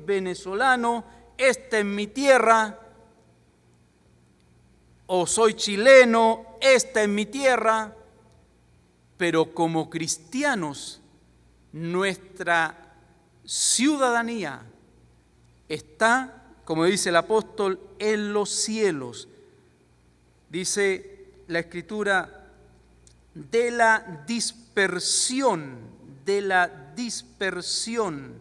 venezolano, esta es mi tierra, o soy chileno, esta es mi tierra, pero como cristianos nuestra ciudadanía está, como dice el apóstol, en los cielos. Dice la Escritura, de la dispersión,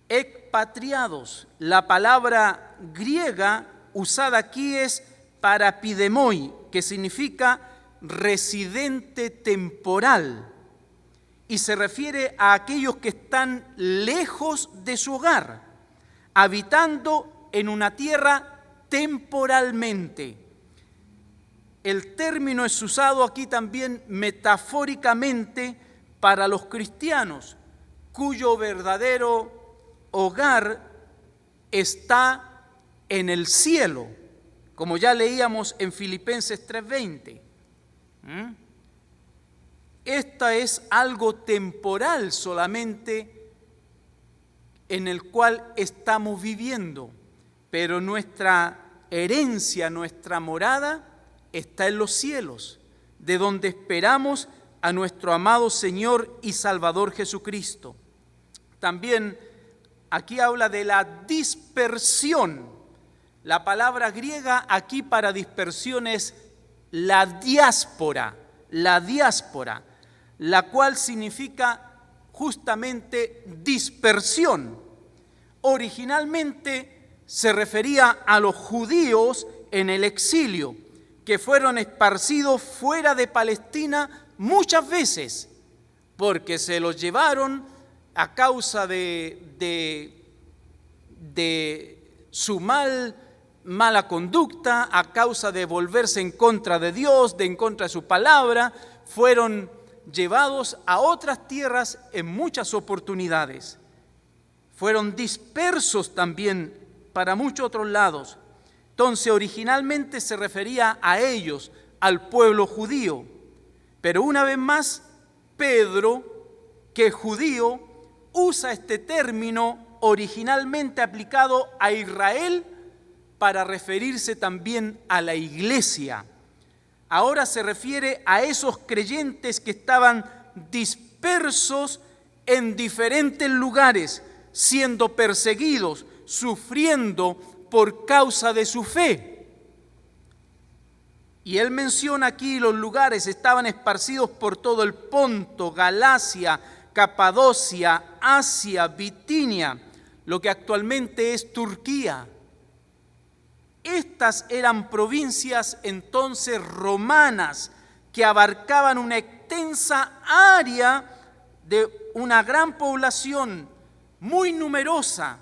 expatriados. La palabra griega usada aquí es parapidemoi, que significa residente temporal, y se refiere a aquellos que están lejos de su hogar, habitando en una tierra temporalmente. El término es usado aquí también metafóricamente para los cristianos, cuyo verdadero hogar está en el cielo, como ya leíamos en Filipenses 3:20. Esta es algo temporal solamente en el cual estamos viviendo, pero nuestra herencia, nuestra morada está en los cielos, de donde esperamos a nuestro amado Señor y Salvador Jesucristo. También aquí habla de la dispersión. La palabra griega aquí para dispersión es la diáspora, la cual significa justamente dispersión. Originalmente se refería a los judíos en el exilio, que fueron esparcidos fuera de Palestina muchas veces, porque se los llevaron a causa de su mala conducta, a causa de volverse en contra de Dios, en contra de su palabra, fueron llevados a otras tierras en muchas oportunidades. Fueron dispersos también para muchos otros lados. Entonces, originalmente se refería a ellos, al pueblo judío. Pero una vez más, Pedro, que es judío, usa este término originalmente aplicado a Israel para referirse también a la iglesia. Ahora se refiere a esos creyentes que estaban dispersos en diferentes lugares, siendo perseguidos, sufriendo por causa de su fe. Y él menciona aquí los lugares, estaban esparcidos por todo el Ponto, Galacia, Capadocia, Asia, Bitinia, lo que actualmente es Turquía. Estas eran provincias entonces romanas que abarcaban una extensa área de una gran población muy numerosa,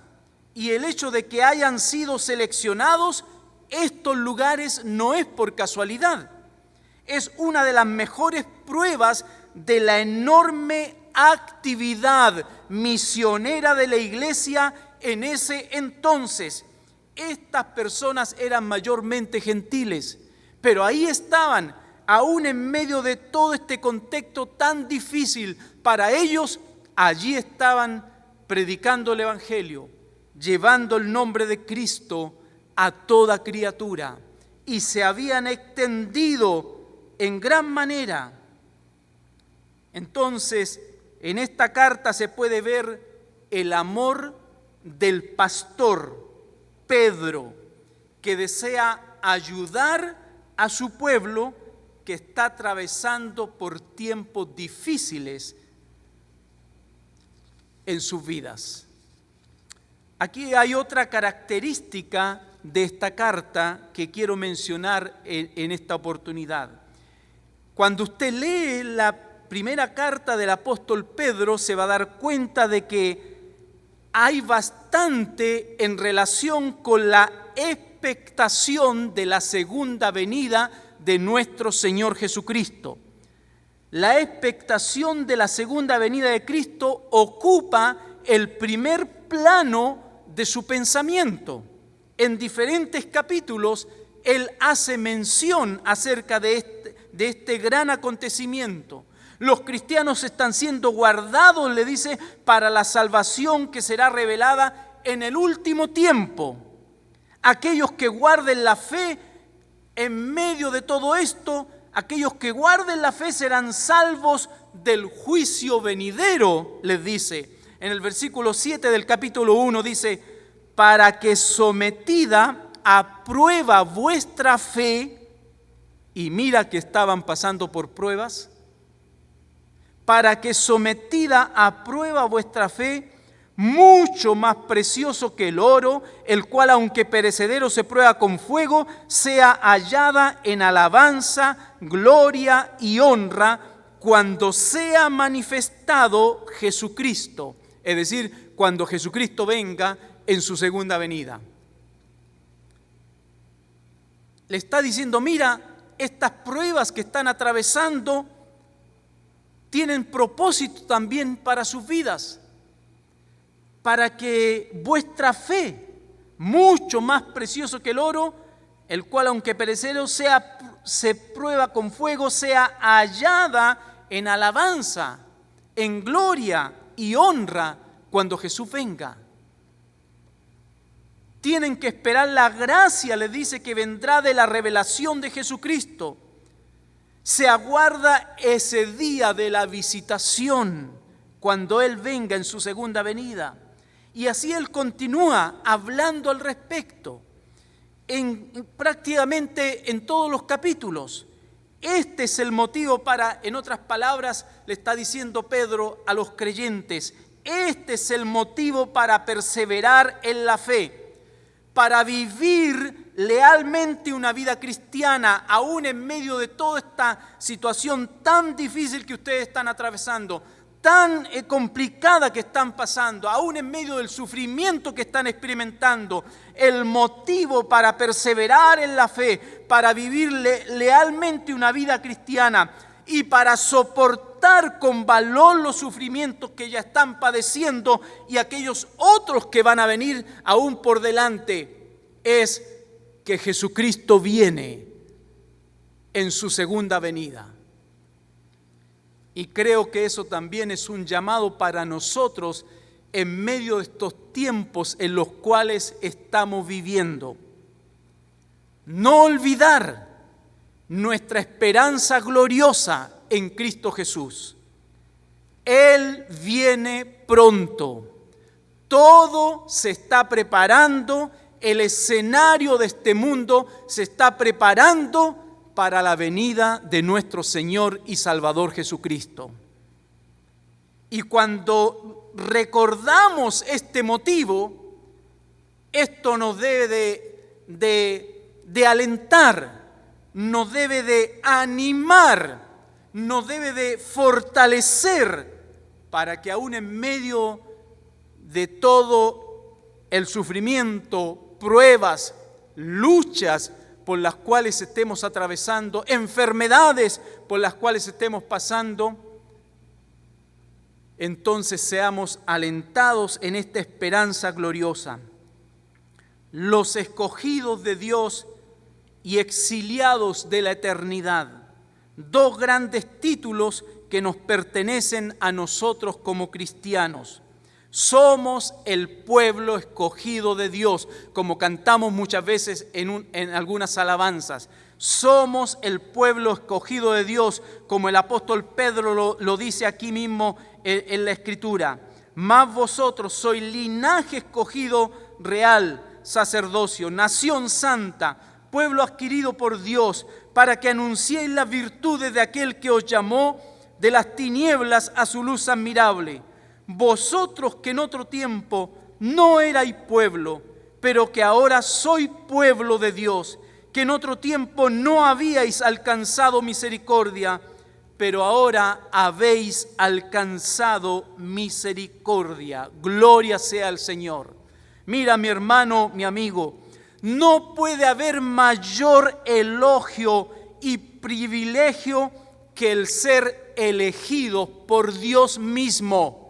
y el hecho de que hayan sido seleccionados estos lugares no es por casualidad. Es una de las mejores pruebas de la enorme actividad misionera de la iglesia en ese entonces. Estas personas eran mayormente gentiles, pero ahí estaban, aún en medio de todo este contexto tan difícil para ellos, allí estaban predicando el Evangelio, llevando el nombre de Cristo a toda criatura. y se habían extendido en gran manera. Entonces, en esta carta se puede ver el amor del pastor Pedro, que desea ayudar a su pueblo que está atravesando por tiempos difíciles en sus vidas. Aquí hay otra característica de esta carta que quiero mencionar en esta oportunidad. Cuando usted lee la primera carta del apóstol Pedro, se va a dar cuenta de que hay bastante en relación con la expectación de la segunda venida de nuestro Señor Jesucristo. La expectación de la segunda venida de Cristo ocupa el primer plano de su pensamiento. En diferentes capítulos, él hace mención acerca de este gran acontecimiento. Los cristianos están siendo guardados, le dice, para la salvación que será revelada en el último tiempo. Aquellos que guarden la fe en medio de todo esto, aquellos que guarden la fe serán salvos del juicio venidero, les dice. En el versículo 7 del capítulo 1 dice, para que sometida a prueba vuestra fe, y mira que estaban pasando por pruebas, para que sometida a prueba vuestra fe, mucho más precioso que el oro, el cual aunque perecedero se prueba con fuego, sea hallada en alabanza, gloria y honra cuando sea manifestado Jesucristo, es decir, cuando Jesucristo venga en su segunda venida. Le está diciendo, mira, estas pruebas que están atravesando tienen propósito también para sus vidas, para que vuestra fe, mucho más precioso que el oro, el cual aunque perecedero se prueba con fuego, sea hallada en alabanza, en gloria y honra cuando Jesús venga. Tienen que esperar la gracia, les dice, que vendrá de la revelación de Jesucristo. Se aguarda ese día de la visitación, cuando Él venga en su segunda venida. Y así Él continúa hablando al respecto, prácticamente en todos los capítulos. Este es el motivo para, en otras palabras, le está diciendo Pedro a los creyentes, este es el motivo para perseverar en la fe, para vivir lealmente una vida cristiana, aún en medio de toda esta situación tan difícil que ustedes están atravesando, tan complicada que están pasando, aún en medio del sufrimiento que están experimentando. El motivo para perseverar en la fe, para vivir lealmente una vida cristiana y para soportar con valor los sufrimientos que ya están padeciendo y aquellos otros que van a venir aún por delante, es que Jesucristo viene en su segunda venida. Y creo que eso también es un llamado para nosotros en medio de estos tiempos en los cuales estamos viviendo. No olvidar nuestra esperanza gloriosa en Cristo Jesús. Él viene pronto. Todo se está preparando, el escenario de este mundo se está preparando para la venida de nuestro Señor y Salvador Jesucristo. Y cuando recordamos este motivo, esto nos debe de alentar, nos debe de animar, nos debe de fortalecer para que aún en medio de todo el sufrimiento, pruebas, luchas por las cuales estemos atravesando, enfermedades por las cuales estemos pasando, entonces seamos alentados en esta esperanza gloriosa. Los escogidos de Dios y exiliados de la eternidad, dos grandes títulos que nos pertenecen a nosotros como cristianos. Somos el pueblo escogido de Dios, como cantamos muchas veces en algunas alabanzas. Somos el pueblo escogido de Dios, como el apóstol Pedro lo dice aquí mismo en la Escritura. Mas vosotros sois linaje escogido real, sacerdocio, nación santa, pueblo adquirido por Dios, para que anunciéis las virtudes de aquel que os llamó de las tinieblas a su luz admirable. Vosotros que en otro tiempo no erais pueblo, pero que ahora sois pueblo de Dios, que en otro tiempo no habíais alcanzado misericordia, pero ahora habéis alcanzado misericordia. Gloria sea al Señor. Mira, mi hermano, mi amigo, no puede haber mayor elogio y privilegio que el ser elegido por Dios mismo.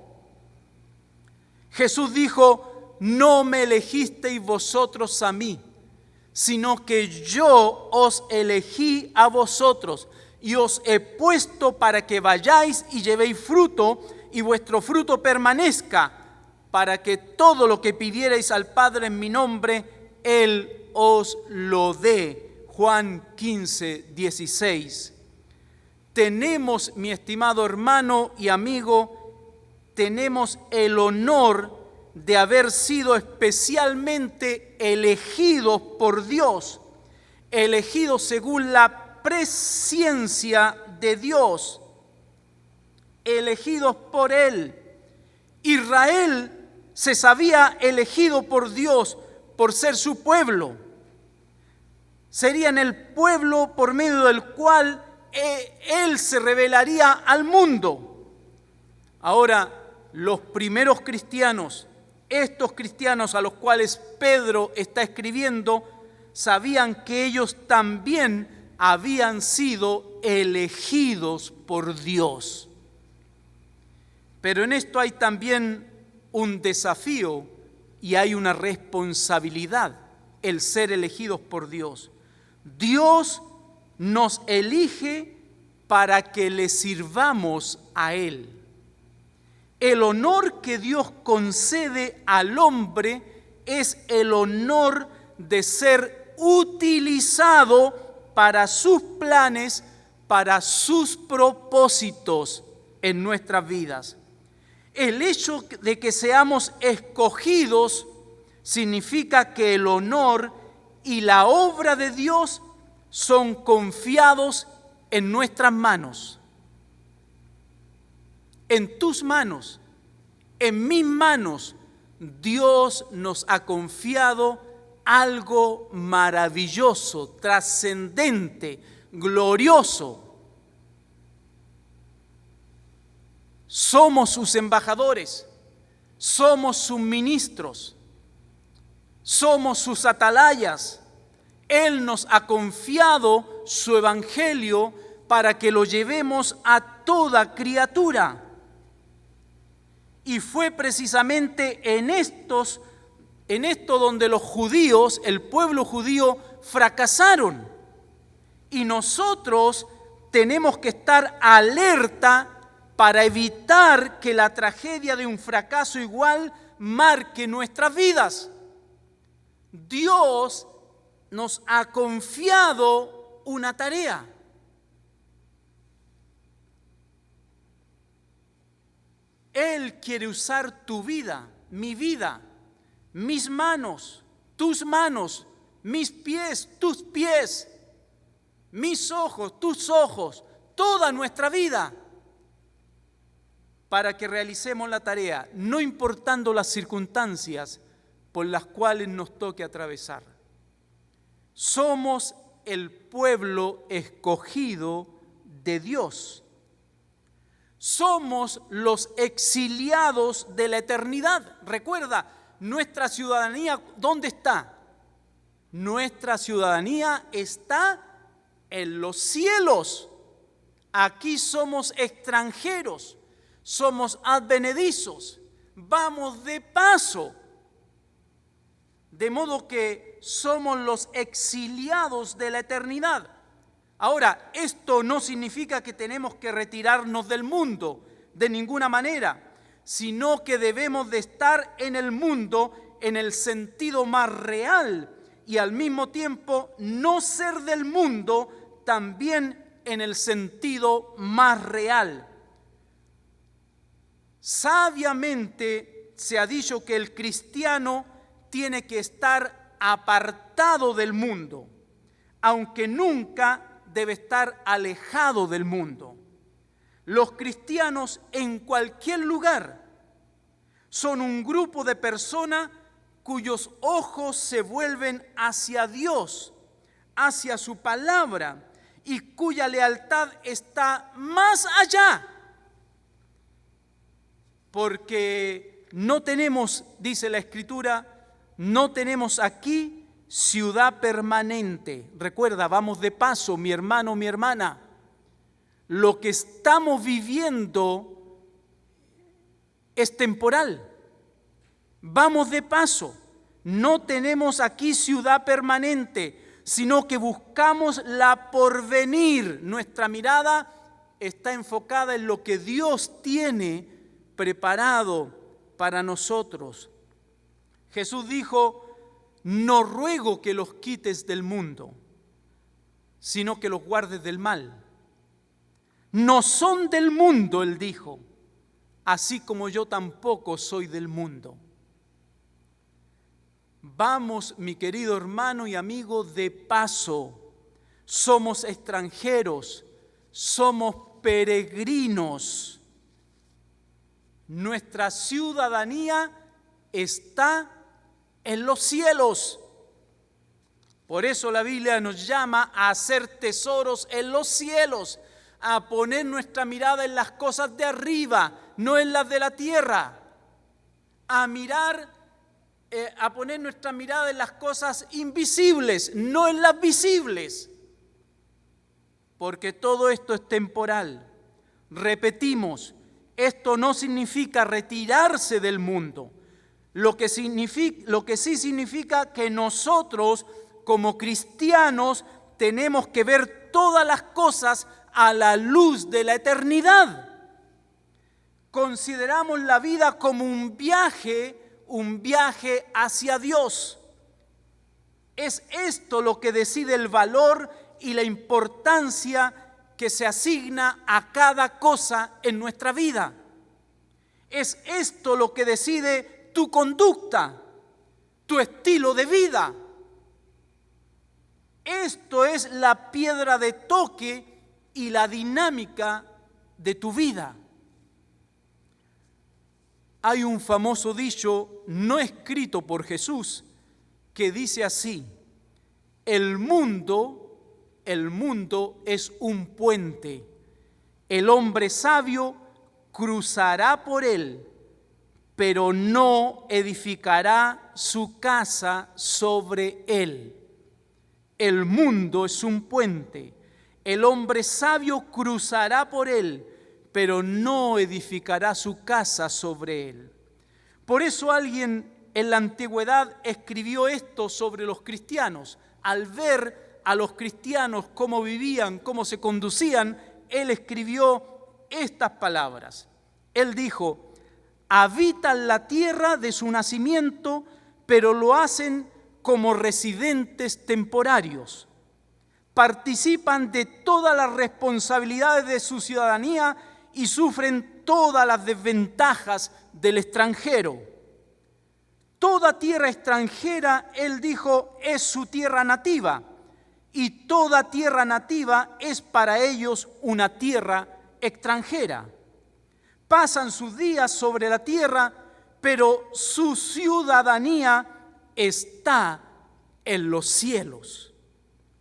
Jesús dijo: no me elegisteis vosotros a mí, sino que yo os elegí a vosotros y os he puesto para que vayáis y llevéis fruto y vuestro fruto permanezca, para que todo lo que pidierais al Padre en mi nombre, Él os lo dé. Juan 15, 16. Tenemos, mi estimado hermano y amigo, tenemos el honor de haber sido especialmente elegidos por Dios, elegidos según la presciencia de Dios, elegidos por Él. Israel se sabía elegido por Dios por ser su pueblo. Serían el pueblo por medio del cual Él se revelaría al mundo. Ahora, los primeros cristianos, estos cristianos a los cuales Pedro está escribiendo, sabían que ellos también habían sido elegidos por Dios. Pero en esto hay también un desafío y hay una responsabilidad, el ser elegidos por Dios. Dios nos elige para que le sirvamos a Él. El honor que Dios concede al hombre es el honor de ser utilizado para sus planes, para sus propósitos en nuestras vidas. El hecho de que seamos escogidos significa que el honor y la obra de Dios son confiados en nuestras manos. En tus manos, en mis manos, Dios nos ha confiado algo maravilloso, trascendente, glorioso. Somos sus embajadores, somos sus ministros, somos sus atalayas. Él nos ha confiado su evangelio para que lo llevemos a toda criatura. Y fue precisamente en esto donde los judíos, el pueblo judío, fracasaron. Y nosotros tenemos que estar alerta para evitar que la tragedia de un fracaso igual marque nuestras vidas. Dios nos ha confiado una tarea. Él quiere usar tu vida, mis manos, tus manos, mis pies, tus pies, mis ojos, tus ojos, toda nuestra vida, para que realicemos la tarea, no importando las circunstancias por las cuales nos toque atravesar. Somos el pueblo escogido de Dios. Somos los exiliados de la eternidad. Recuerda, nuestra ciudadanía, ¿dónde está? Nuestra ciudadanía está en los cielos. Aquí somos extranjeros, somos advenedizos, vamos de paso. De modo que somos los exiliados de la eternidad. Ahora, esto no significa que tenemos que retirarnos del mundo, de ninguna manera. sino que debemos de estar en el mundo en el sentido más real y al mismo tiempo no ser del mundo también en el sentido más real. Sabiamente se ha dicho que el cristiano tiene que estar apartado del mundo, aunque nunca debe estar alejado del mundo. Los cristianos en cualquier lugar son un grupo de personas cuyos ojos se vuelven hacia Dios, hacia su palabra, y cuya lealtad está más allá. Porque no tenemos, dice la Escritura, no tenemos aquí ciudad permanente. Recuerda, vamos de paso, mi hermano, mi hermana. Lo que estamos viviendo es temporal. Vamos de paso. No tenemos aquí ciudad permanente, sino que buscamos la porvenir. Nuestra mirada está enfocada en lo que Dios tiene preparado para nosotros. Jesús dijo: no ruego que los quites del mundo, sino que los guardes del mal. No son del mundo, Él dijo, así como yo tampoco soy del mundo. Vamos, mi querido hermano y amigo, de paso. Somos extranjeros, somos peregrinos. Nuestra ciudadanía está en los cielos. Por eso la Biblia nos llama a hacer tesoros en los cielos, a poner nuestra mirada en las cosas de arriba, no en las de la tierra, a poner nuestra mirada en las cosas invisibles, no en las visibles, porque todo esto es temporal. Repetimos, esto no significa retirarse del mundo, lo que sí significa que nosotros como cristianos tenemos que ver todas las cosas a la luz de la eternidad. Consideramos la vida como un viaje hacia Dios. Es esto lo que decide el valor y la importancia que se asigna a cada cosa en nuestra vida. Es esto lo que decide tu conducta, tu estilo de vida. Esto es la piedra de toque y la dinámica de tu vida. Hay un famoso dicho no escrito por Jesús que dice así: el mundo es un puente, el hombre sabio cruzará por él, pero no edificará su casa sobre él. El mundo es un puente, el hombre sabio cruzará por él, pero no edificará su casa sobre él. Por eso alguien en la antigüedad escribió esto sobre los cristianos. Al ver a los cristianos cómo vivían, cómo se conducían, él escribió estas palabras. Él dijo: habitan la tierra de su nacimiento, pero lo hacen como residentes temporarios. Participan de todas las responsabilidades de su ciudadanía y sufren todas las desventajas del extranjero. Toda tierra extranjera, él dijo, es su tierra nativa, y toda tierra nativa es para ellos una tierra extranjera. Pasan sus días sobre la tierra, pero su ciudadanía está en los cielos.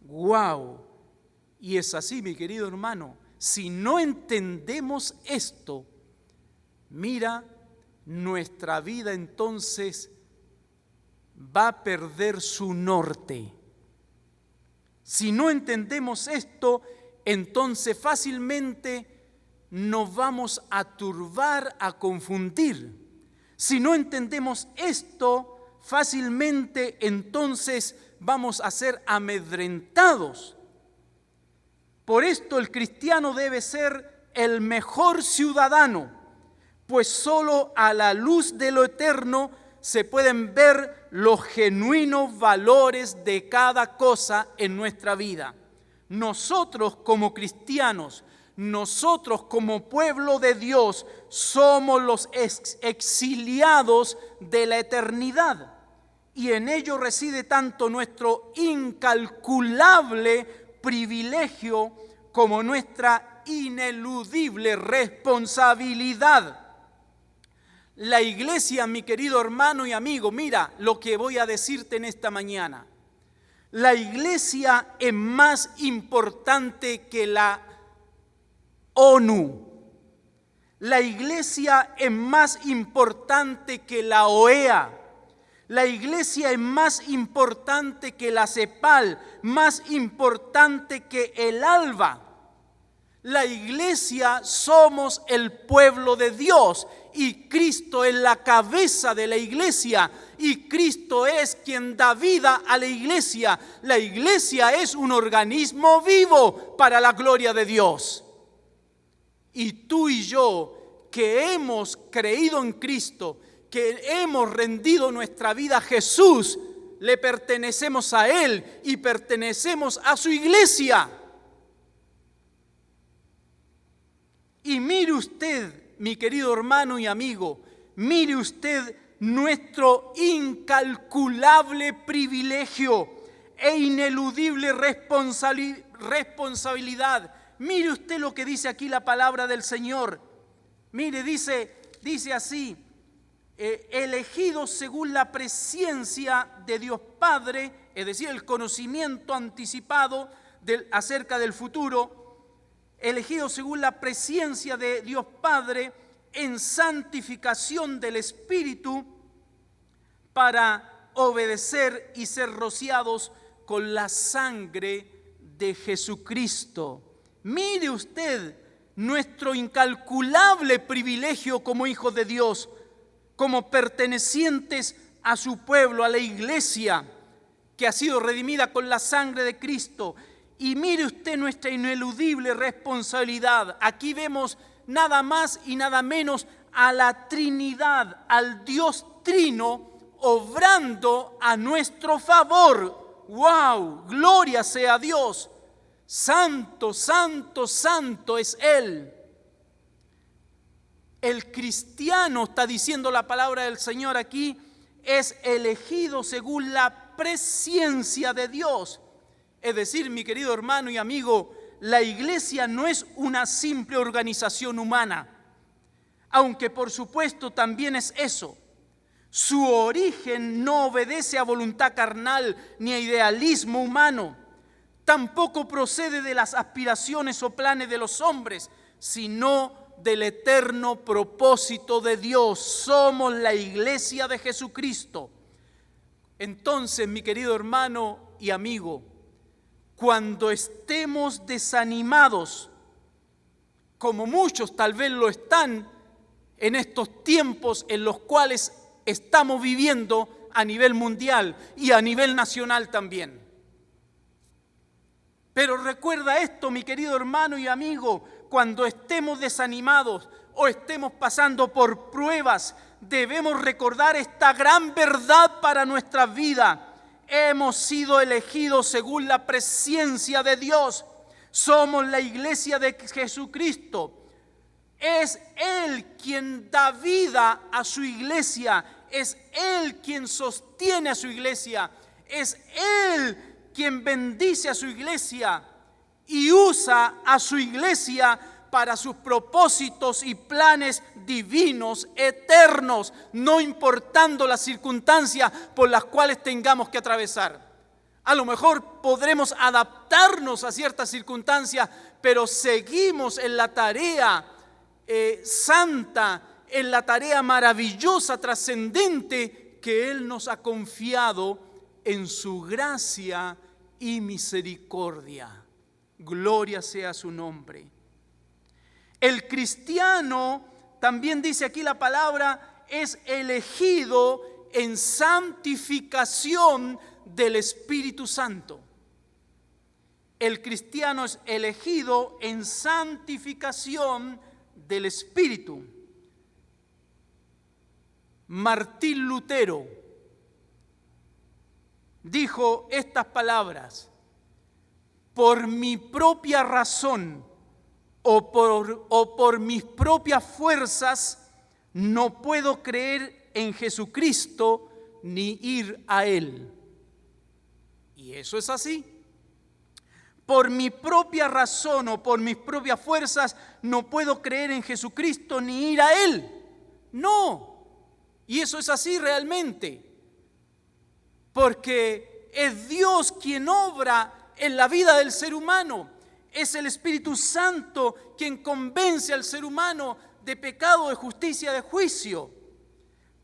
¡Wow! Y es así, mi querido hermano. Si no entendemos esto, mira, nuestra vida entonces va a perder su norte. Si no entendemos esto, entonces fácilmente nos vamos a turbar, a confundir. Si no entendemos esto, fácilmente entonces vamos a ser amedrentados. Por esto el cristiano debe ser el mejor ciudadano, pues solo a la luz de lo eterno se pueden ver los genuinos valores de cada cosa en nuestra vida. Nosotros como cristianos, nosotros como pueblo de Dios, somos los exiliados de la eternidad. Y en ello reside tanto nuestro incalculable privilegio como nuestra ineludible responsabilidad. La iglesia, mi querido hermano y amigo, mira lo que voy a decirte en esta mañana. La iglesia es más importante que la ONU. La iglesia es más importante que la OEA. La iglesia es más importante que la CEPAL, más importante que el ALBA. La iglesia somos el pueblo de Dios y Cristo es la cabeza de la iglesia y Cristo es quien da vida a la iglesia. La iglesia es un organismo vivo para la gloria de Dios. Y tú y yo, que hemos creído en Cristo, que hemos rendido nuestra vida a Jesús, le pertenecemos a Él y pertenecemos a su iglesia. Y mire usted, mi querido hermano y amigo, mire usted nuestro incalculable privilegio e ineludible responsabilidad. Mire usted lo que dice aquí la palabra del Señor. Mire, dice así, elegidos según la presciencia de Dios Padre, es decir, el conocimiento anticipado acerca del futuro, elegidos según la presciencia de Dios Padre en santificación del Espíritu para obedecer y ser rociados con la sangre de Jesucristo. Mire usted nuestro incalculable privilegio como hijos de Dios, como pertenecientes a su pueblo, a la iglesia que ha sido redimida con la sangre de Cristo. Y mire usted nuestra ineludible responsabilidad. Aquí vemos nada más y nada menos a la Trinidad, al Dios Trino, obrando a nuestro favor. ¡Wow! ¡Gloria sea a Dios! Santo, santo, santo es Él. El cristiano, está diciendo la palabra del Señor aquí, es elegido según la presciencia de Dios. Es decir, mi querido hermano y amigo, la iglesia no es una simple organización humana, aunque por supuesto también es eso. Su origen no obedece a voluntad carnal ni a idealismo humano. Tampoco procede de las aspiraciones o planes de los hombres, sino del eterno propósito de Dios. Somos la iglesia de Jesucristo. Entonces, mi querido hermano y amigo, cuando estemos desanimados, como muchos tal vez lo están en estos tiempos en los cuales estamos viviendo a nivel mundial y a nivel nacional también. Pero recuerda esto, mi querido hermano y amigo, cuando estemos desanimados o estemos pasando por pruebas, debemos recordar esta gran verdad para nuestra vida. Hemos sido elegidos según la presciencia de Dios. Somos la iglesia de Jesucristo. Es Él quien da vida a su iglesia. Es Él quien sostiene a su iglesia. Es Él quien bendice a su iglesia y usa a su iglesia para sus propósitos y planes divinos, eternos, no importando las circunstancias por las cuales tengamos que atravesar. A lo mejor podremos adaptarnos a ciertas circunstancias, pero seguimos en la tarea santa, en la tarea maravillosa, trascendente que Él nos ha confiado en su gracia y misericordia. Gloria sea su nombre. El cristiano, también dice aquí la palabra, es elegido en santificación del Espíritu Santo. El cristiano es elegido en santificación del Espíritu. Martín Lutero dijo estas palabras: por mi propia razón o por mis propias fuerzas no puedo creer en Jesucristo ni ir a Él. Y eso es así. Por mi propia razón o por mis propias fuerzas no puedo creer en Jesucristo ni ir a Él. No. Y eso es así realmente. Porque es Dios quien obra en la vida del ser humano. Es el Espíritu Santo quien convence al ser humano de pecado, de justicia, de juicio.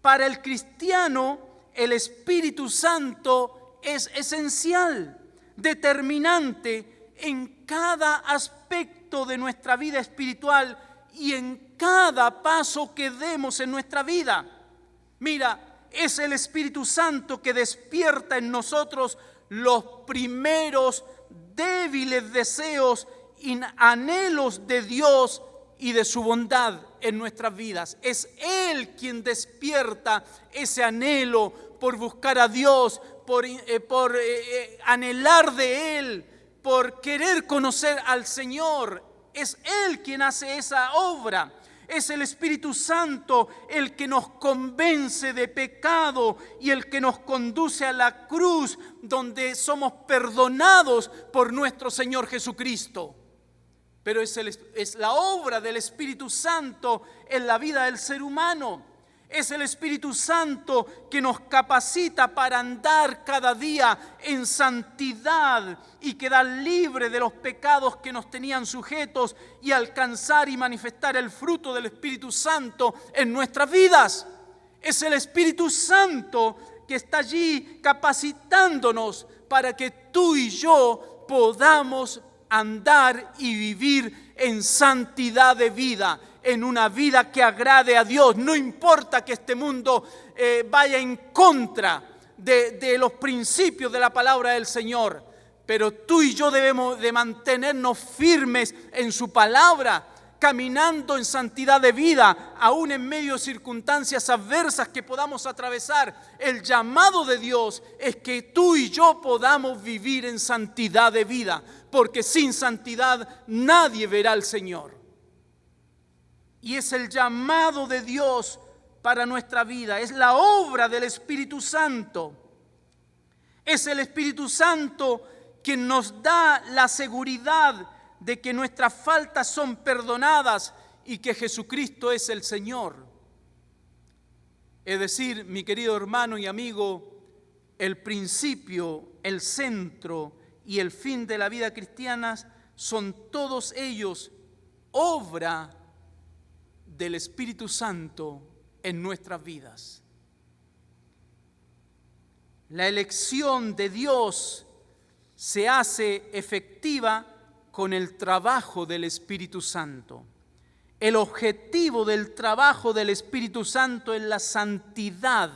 Para el cristiano, el Espíritu Santo es esencial, determinante en cada aspecto de nuestra vida espiritual y en cada paso que demos en nuestra vida. Mira, es el Espíritu Santo que despierta en nosotros los primeros débiles deseos y anhelos de Dios y de su bondad en nuestras vidas. Es Él quien despierta ese anhelo por buscar a Dios, por anhelar de Él, por querer conocer al Señor. Es Él quien hace esa obra. Es el Espíritu Santo el que nos convence de pecado y el que nos conduce a la cruz donde somos perdonados por nuestro Señor Jesucristo. Pero es la obra del Espíritu Santo en la vida del ser humano. Es el Espíritu Santo que nos capacita para andar cada día en santidad y quedar libre de los pecados que nos tenían sujetos y alcanzar y manifestar el fruto del Espíritu Santo en nuestras vidas. Es el Espíritu Santo que está allí capacitándonos para que tú y yo podamos andar y vivir en santidad de vida, en una vida que agrade a Dios. No importa que este mundo vaya en contra de los principios de la palabra del Señor, pero tú y yo debemos de mantenernos firmes en su palabra, caminando en santidad de vida, aún en medio de circunstancias adversas que podamos atravesar. El llamado de Dios es que tú y yo podamos vivir en santidad de vida, porque sin santidad nadie verá al Señor. Y es el llamado de Dios para nuestra vida, es la obra del Espíritu Santo. Es el Espíritu Santo quien nos da la seguridad de que nuestras faltas son perdonadas y que Jesucristo es el Señor. Es decir, mi querido hermano y amigo, el principio, el centro y el fin de la vida cristiana son todos ellos obra del Espíritu Santo en nuestras vidas. La elección de Dios se hace efectiva con el trabajo del Espíritu Santo. El objetivo del trabajo del Espíritu Santo es la santidad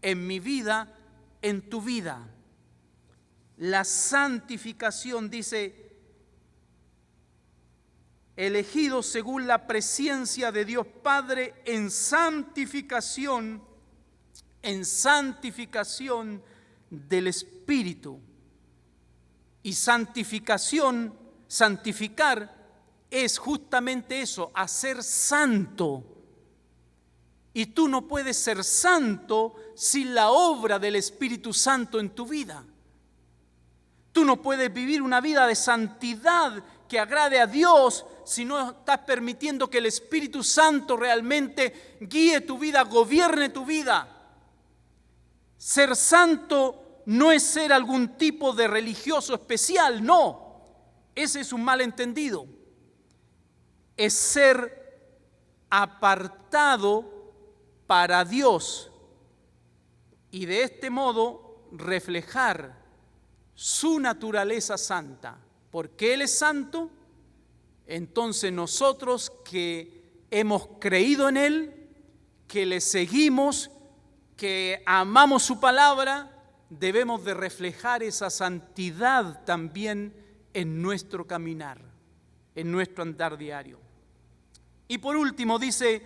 en mi vida, en tu vida. La santificación, dice, elegidos según la presencia de Dios Padre en santificación del Espíritu. Y santificar es justamente eso, hacer santo. Y tú no puedes ser santo sin la obra del Espíritu Santo en tu vida. Tú no puedes vivir una vida de santidad que agrade a Dios si no estás permitiendo que el Espíritu Santo realmente guíe tu vida, gobierne tu vida. Ser santo no es ser algún tipo de religioso especial, no. Ese es un malentendido. Es ser apartado para Dios y de este modo reflejar su naturaleza santa. Porque Él es santo, entonces nosotros que hemos creído en Él, que le seguimos, que amamos su palabra, debemos de reflejar esa santidad también en nuestro caminar, en nuestro andar diario. Y por último dice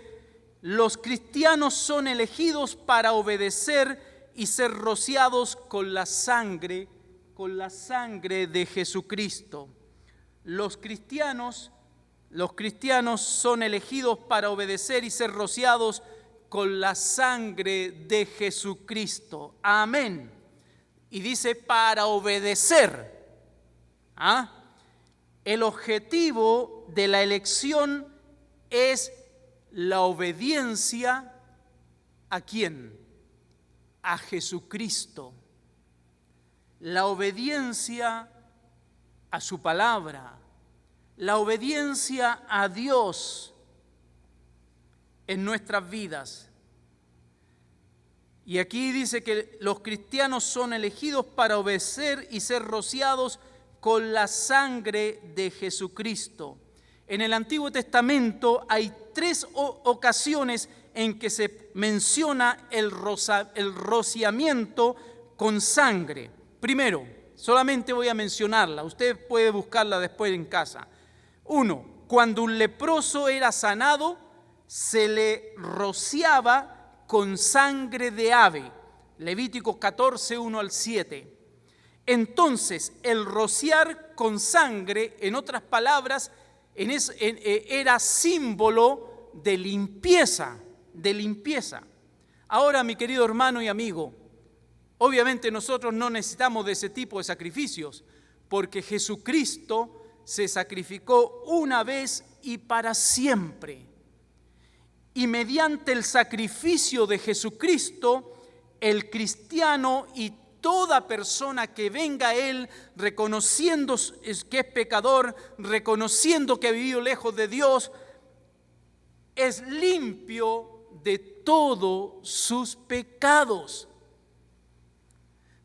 los cristianos son elegidos para obedecer y ser rociados con la sangre de Jesucristo. Los cristianos son elegidos para obedecer y ser rociados con la sangre de Jesucristo. Amén. Y dice para obedecer. El objetivo de la elección es la obediencia. ¿A quién? A Jesucristo. La obediencia a su palabra. La obediencia a Dios en nuestras vidas. Y aquí dice que los cristianos son elegidos para obedecer y ser rociados con la sangre de Jesucristo. En el Antiguo Testamento hay 3 ocasiones en que se menciona el rociamiento con sangre. Primero, solamente voy a mencionarla, usted puede buscarla después en casa. 1, cuando un leproso era sanado, se le rociaba con sangre de ave. Levítico 14, 1 al 7. Entonces, el rociar con sangre, en otras palabras, era símbolo de limpieza, Ahora, mi querido hermano y amigo, obviamente nosotros no necesitamos de ese tipo de sacrificios, porque Jesucristo se sacrificó una vez y para siempre. Y mediante el sacrificio de Jesucristo, el cristiano y toda persona que venga a Él reconociendo que es pecador, reconociendo que ha vivido lejos de Dios, es limpio de todos sus pecados.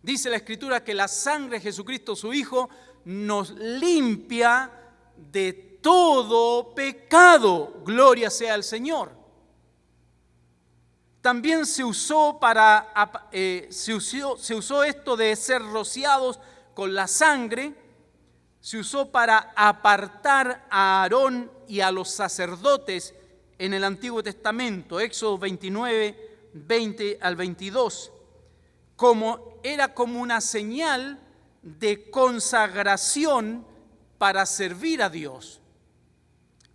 Dice la Escritura que la sangre de Jesucristo, su Hijo, nos limpia de todo pecado. Gloria sea al Señor. También se usó esto de ser rociados con la sangre, se usó para apartar a Aarón y a los sacerdotes en el Antiguo Testamento, Éxodo 29, 20 al 22, era como una señal de consagración para servir a Dios.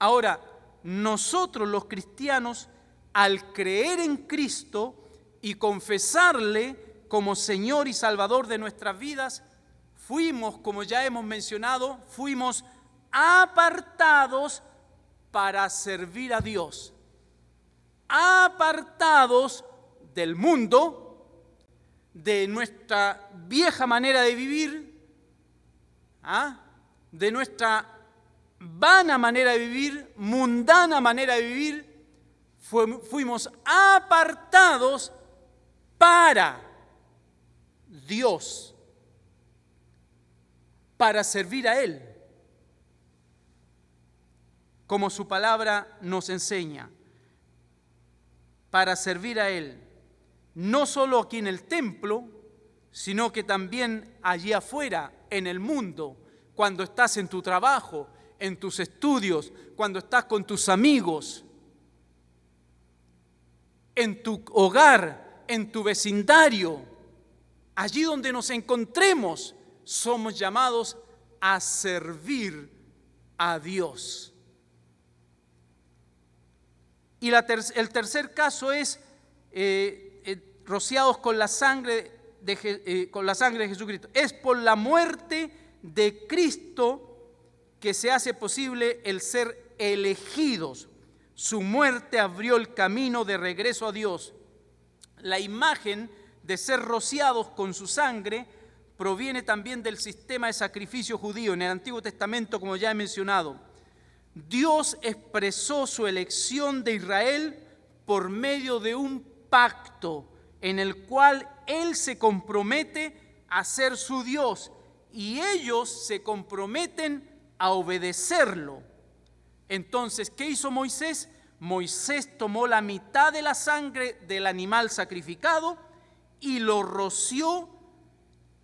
Ahora, nosotros los cristianos, al creer en Cristo y confesarle como Señor y Salvador de nuestras vidas, fuimos, como ya hemos mencionado, fuimos apartados para servir a Dios, apartados del mundo, de nuestra vieja manera de vivir, de nuestra vana manera de vivir, mundana manera de vivir. Fuimos apartados para Dios, para servir a Él, como su palabra nos enseña, para servir a Él, no solo aquí en el templo, sino que también allí afuera, en el mundo, cuando estás en tu trabajo, en tus estudios, cuando estás con tus amigos, en tu hogar, en tu vecindario, allí donde nos encontremos, somos llamados a servir a Dios. Y el tercer caso es rociados con la sangre de Jesucristo. Es por la muerte de Cristo que se hace posible el ser elegidos. Su muerte abrió el camino de regreso a Dios. La imagen de ser rociados con su sangre proviene también del sistema de sacrificio judío. En el Antiguo Testamento, como ya he mencionado, Dios expresó su elección de Israel por medio de un pacto en el cual Él se compromete a ser su Dios y ellos se comprometen a obedecerlo. Entonces, ¿qué hizo Moisés? Moisés tomó la mitad de la sangre del animal sacrificado y lo roció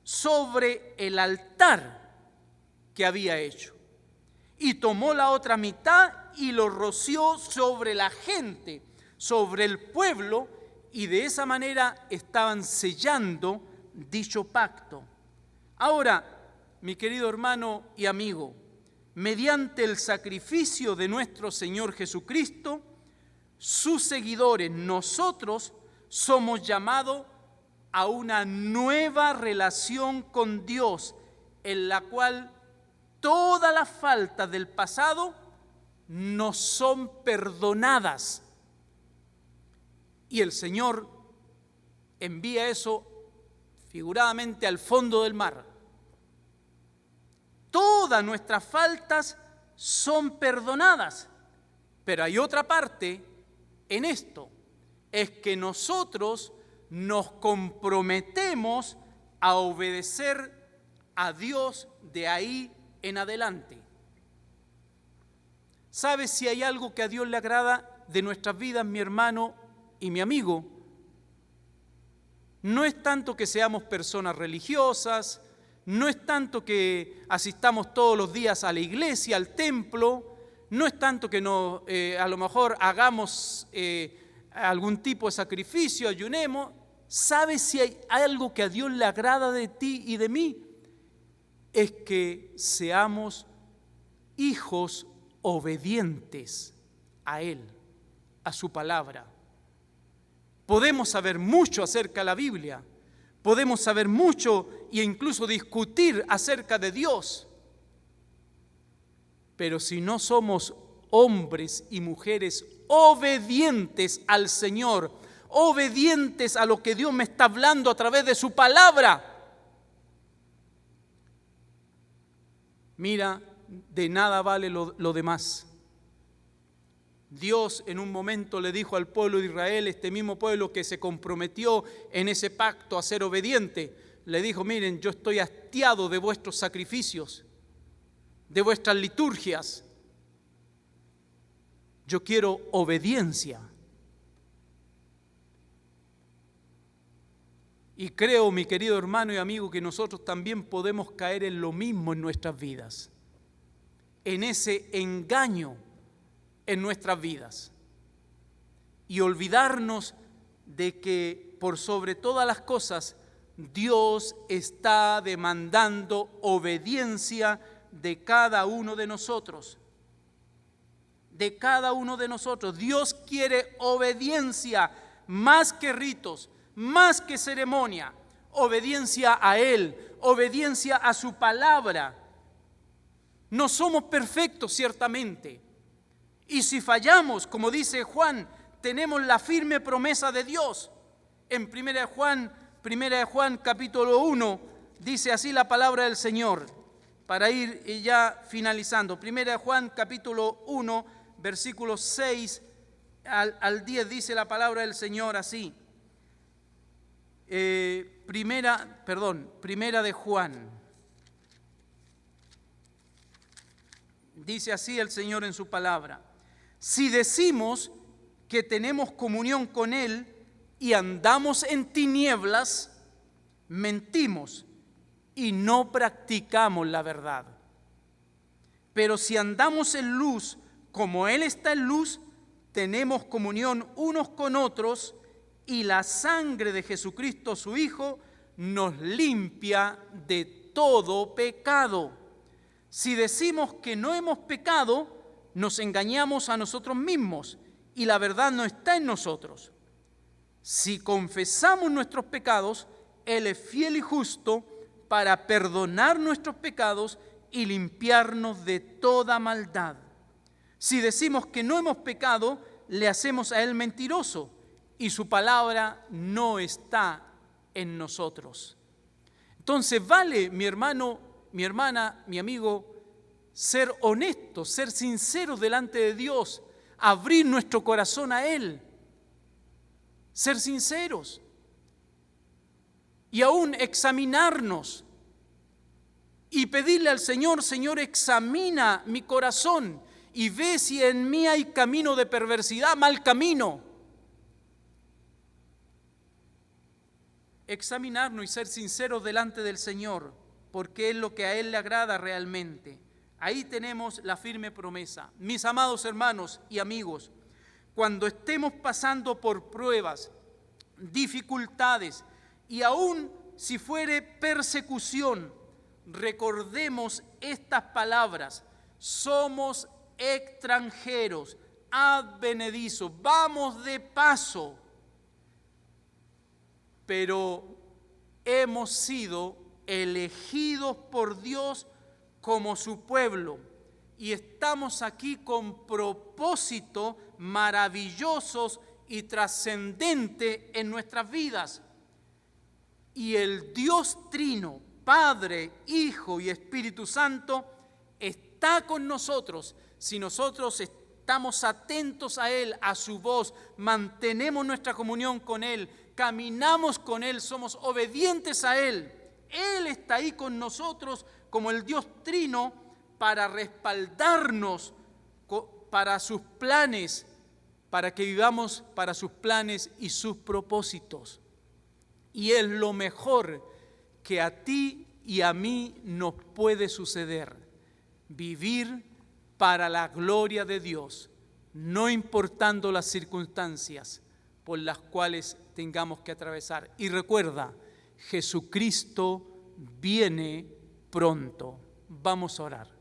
sobre el altar que había hecho. Y tomó la otra mitad y lo roció sobre la gente, sobre el pueblo, y de esa manera estaban sellando dicho pacto. Ahora, mi querido hermano y amigo, mediante el sacrificio de nuestro Señor Jesucristo, sus seguidores, nosotros somos llamados a una nueva relación con Dios, en la cual todas las faltas del pasado nos son perdonadas. Y el Señor envía eso figuradamente al fondo del mar. Todas nuestras faltas son perdonadas, pero hay otra parte en esto, es que nosotros nos comprometemos a obedecer a Dios de ahí en adelante. ¿Sabes si hay algo que a Dios le agrada de nuestras vidas, mi hermano y mi amigo? No es tanto que seamos personas religiosas, no es tanto que asistamos todos los días a la iglesia, al templo, no es tanto que a lo mejor hagamos algún tipo de sacrificio, ayunemos. ¿Sabes si hay algo que a Dios le agrada de ti y de mí? Es que seamos hijos obedientes a Él, a su palabra. Podemos saber mucho acerca de la Biblia, podemos saber mucho e incluso discutir acerca de Dios, pero si no somos hombres y mujeres obedientes al Señor, obedientes a lo que Dios me está hablando a través de su palabra, mira, de nada vale lo demás. Dios en un momento le dijo al pueblo de Israel, este mismo pueblo que se comprometió en ese pacto a ser obediente, le dijo: miren, yo estoy hastiado de vuestros sacrificios, de vuestras liturgias. Yo quiero obediencia. Y creo, mi querido hermano y amigo, que nosotros también podemos caer en lo mismo en nuestras vidas, en ese engaño en nuestras vidas, y olvidarnos de que por sobre todas las cosas Dios está demandando obediencia de cada uno de nosotros. De cada uno de nosotros. Dios quiere obediencia más que ritos, más que ceremonia. Obediencia a Él, obediencia a su palabra. No somos perfectos, ciertamente. Y si fallamos, como dice Juan, tenemos la firme promesa de Dios. En 1 de Juan capítulo 1 dice así la palabra del Señor, para ir ya finalizando. 1 de Juan capítulo 1, versículos 6 al 10 dice la palabra del Señor así. Primera de Juan. Dice así el Señor en su palabra: si decimos que tenemos comunión con Él y andamos en tinieblas, mentimos y no practicamos la verdad. Pero si andamos en luz, como Él está en luz, tenemos comunión unos con otros, y la sangre de Jesucristo, su Hijo, nos limpia de todo pecado. Si decimos que no hemos pecado, nos engañamos a nosotros mismos y la verdad no está en nosotros. Si confesamos nuestros pecados, Él es fiel y justo para perdonar nuestros pecados y limpiarnos de toda maldad. Si decimos que no hemos pecado, le hacemos a Él mentiroso y su palabra no está en nosotros. Entonces vale, mi hermano, mi hermana, mi amigo, ser honestos, ser sinceros delante de Dios, abrir nuestro corazón a Él, ser sinceros y aún examinarnos y pedirle al Señor: Señor, examina mi corazón y ve si en mí hay camino de perversidad, mal camino. Examinarnos y ser sinceros delante del Señor, porque es lo que a Él le agrada realmente. Ahí tenemos la firme promesa. Mis amados hermanos y amigos, cuando estemos pasando por pruebas, dificultades y aún si fuere persecución, recordemos estas palabras: somos extranjeros, advenedizos, vamos de paso, pero hemos sido elegidos por Dios como su pueblo y estamos aquí con propósitos maravillosos y trascendentes en nuestras vidas. Y el Dios Trino, Padre, Hijo y Espíritu Santo, está con nosotros. Si nosotros estamos atentos a Él, a su voz, mantenemos nuestra comunión con Él, caminamos con Él, somos obedientes a Él, Él está ahí con nosotros como el Dios Trino para respaldarnos para sus planes, para que vivamos para sus planes y sus propósitos. Y es lo mejor que a ti y a mí nos puede suceder: vivir para la gloria de Dios, no importando las circunstancias por las cuales tengamos que atravesar. Y recuerda, Jesucristo viene pronto. Vamos a orar.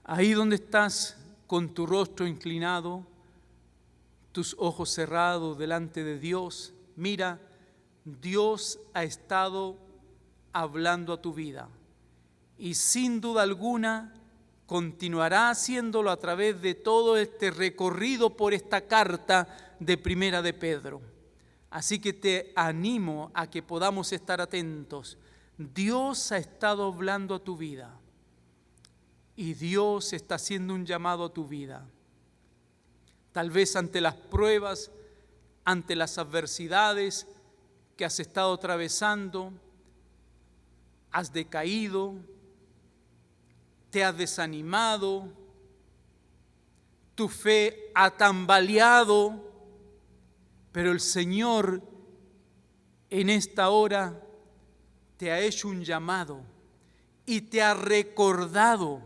Ahí donde estás, con tu rostro inclinado, tus ojos cerrados delante de Dios, mira, Dios ha estado hablando a tu vida y sin duda alguna continuará haciéndolo a través de todo este recorrido por esta carta de Primera de Pedro. Así que te animo a que podamos estar atentos. Dios ha estado hablando a tu vida y Dios está haciendo un llamado a tu vida. Tal vez ante las pruebas, ante las adversidades que has estado atravesando, has decaído, te has desanimado, tu fe ha tambaleado, pero el Señor en esta hora te ha hecho un llamado y te ha recordado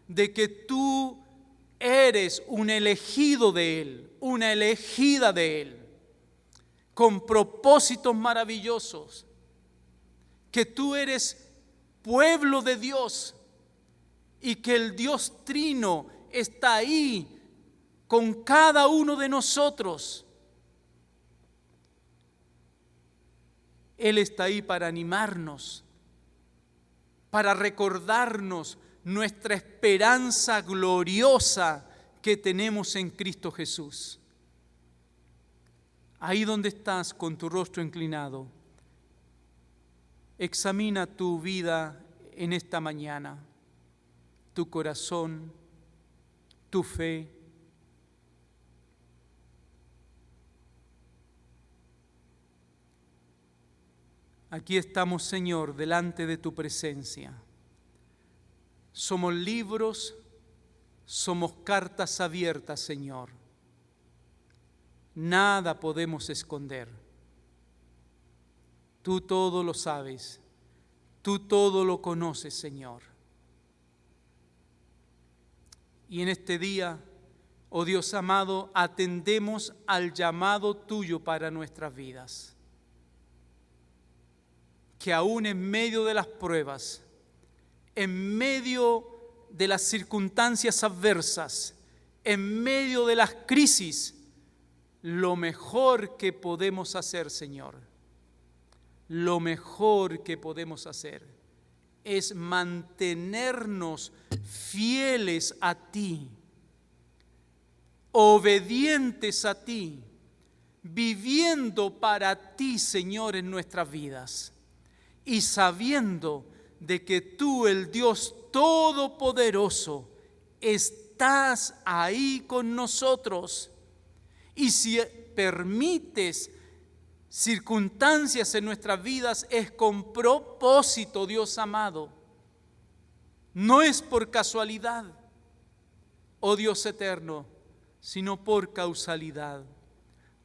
de que tú eres un elegido de Él, una elegida de Él, con propósitos maravillosos, que tú eres pueblo de Dios y que el Dios Trino está ahí con cada uno de nosotros. Él está ahí para animarnos, para recordarnos nuestra esperanza gloriosa que tenemos en Cristo Jesús. Ahí donde estás con tu rostro inclinado, examina tu vida en esta mañana, tu corazón, tu fe. Aquí estamos, Señor, delante de tu presencia. Somos libros, somos cartas abiertas, Señor. Nada podemos esconder. Tú todo lo sabes, tú todo lo conoces, Señor. Y en este día, oh Dios amado, atendemos al llamado tuyo para nuestras vidas. Que aún en medio de las pruebas, en medio de las circunstancias adversas, en medio de las crisis, lo mejor que podemos hacer, Señor, lo mejor que podemos hacer es mantenernos fieles a ti, obedientes a ti, viviendo para ti, Señor, en nuestras vidas. Y sabiendo de que tú, el Dios Todopoderoso, estás ahí con nosotros. Y si permites circunstancias en nuestras vidas, es con propósito, Dios amado. No es por casualidad, oh Dios eterno, sino por causalidad.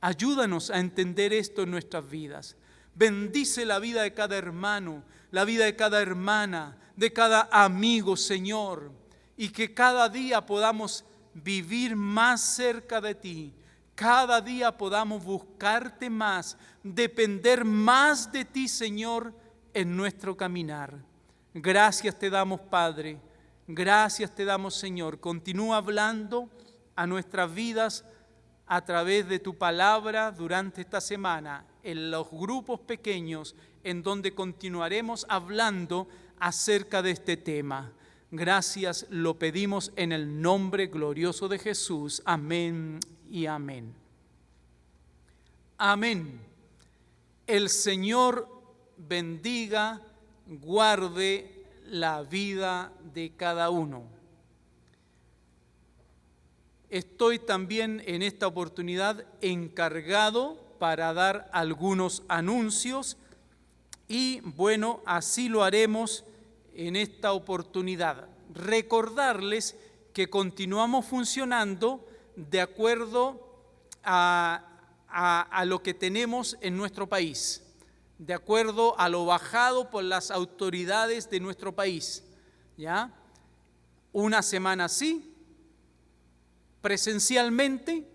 Ayúdanos a entender esto en nuestras vidas. Bendice la vida de cada hermano, la vida de cada hermana, de cada amigo, Señor, y que cada día podamos vivir más cerca de ti. Cada día podamos buscarte más, depender más de ti, Señor, en nuestro caminar. Gracias te damos, Padre. Gracias te damos, Señor. Continúa hablando a nuestras vidas a través de tu palabra durante esta semana, en los grupos pequeños, en donde continuaremos hablando acerca de este tema. Gracias, lo pedimos en el nombre glorioso de Jesús. Amén y amén. Amén. El Señor bendiga, guarde la vida de cada uno. Estoy también en esta oportunidad encargado para dar algunos anuncios y bueno, así lo haremos en esta oportunidad. Recordarles que continuamos funcionando de acuerdo a lo que tenemos en nuestro país, de acuerdo a lo bajado por las autoridades de nuestro país, ¿ya? Una semana sí, presencialmente,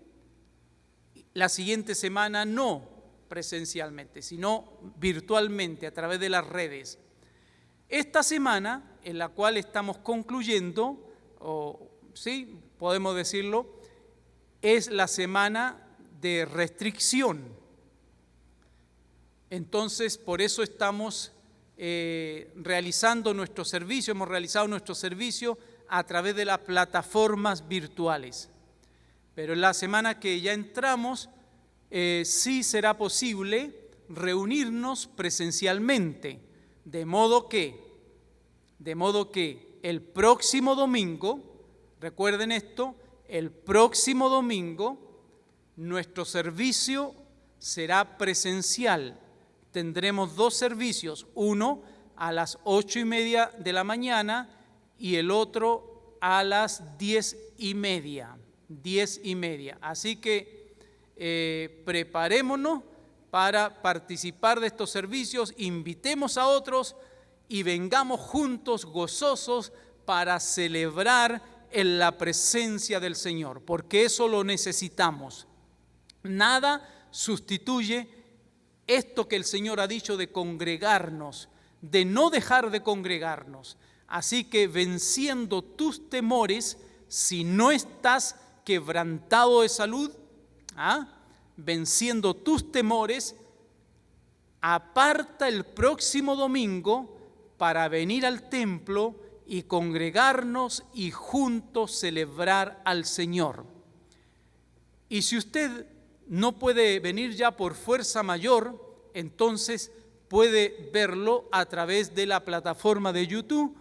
la siguiente semana no presencialmente, sino virtualmente a través de las redes. Esta semana, en la cual estamos concluyendo, sí, podemos decirlo, es la semana de restricción. Entonces, por eso estamos realizando nuestro servicio, hemos realizado nuestro servicio a través de las plataformas virtuales. Pero en la semana que ya entramos, sí será posible reunirnos presencialmente, de modo que el próximo domingo, recuerden esto, el próximo domingo nuestro servicio será presencial. Tendremos dos servicios, uno a las 8:30 de la mañana y el otro a las 10:30. Así que preparémonos para participar de estos servicios, invitemos a otros y vengamos juntos gozosos para celebrar en la presencia del Señor, porque eso lo necesitamos. Nada sustituye esto que el Señor ha dicho de congregarnos, de no dejar de congregarnos. Así que venciendo tus temores, si no estás quebrantado de salud, venciendo tus temores, aparta el próximo domingo para venir al templo y congregarnos y juntos celebrar al Señor. Y si usted no puede venir ya por fuerza mayor, entonces puede verlo a través de la plataforma de YouTube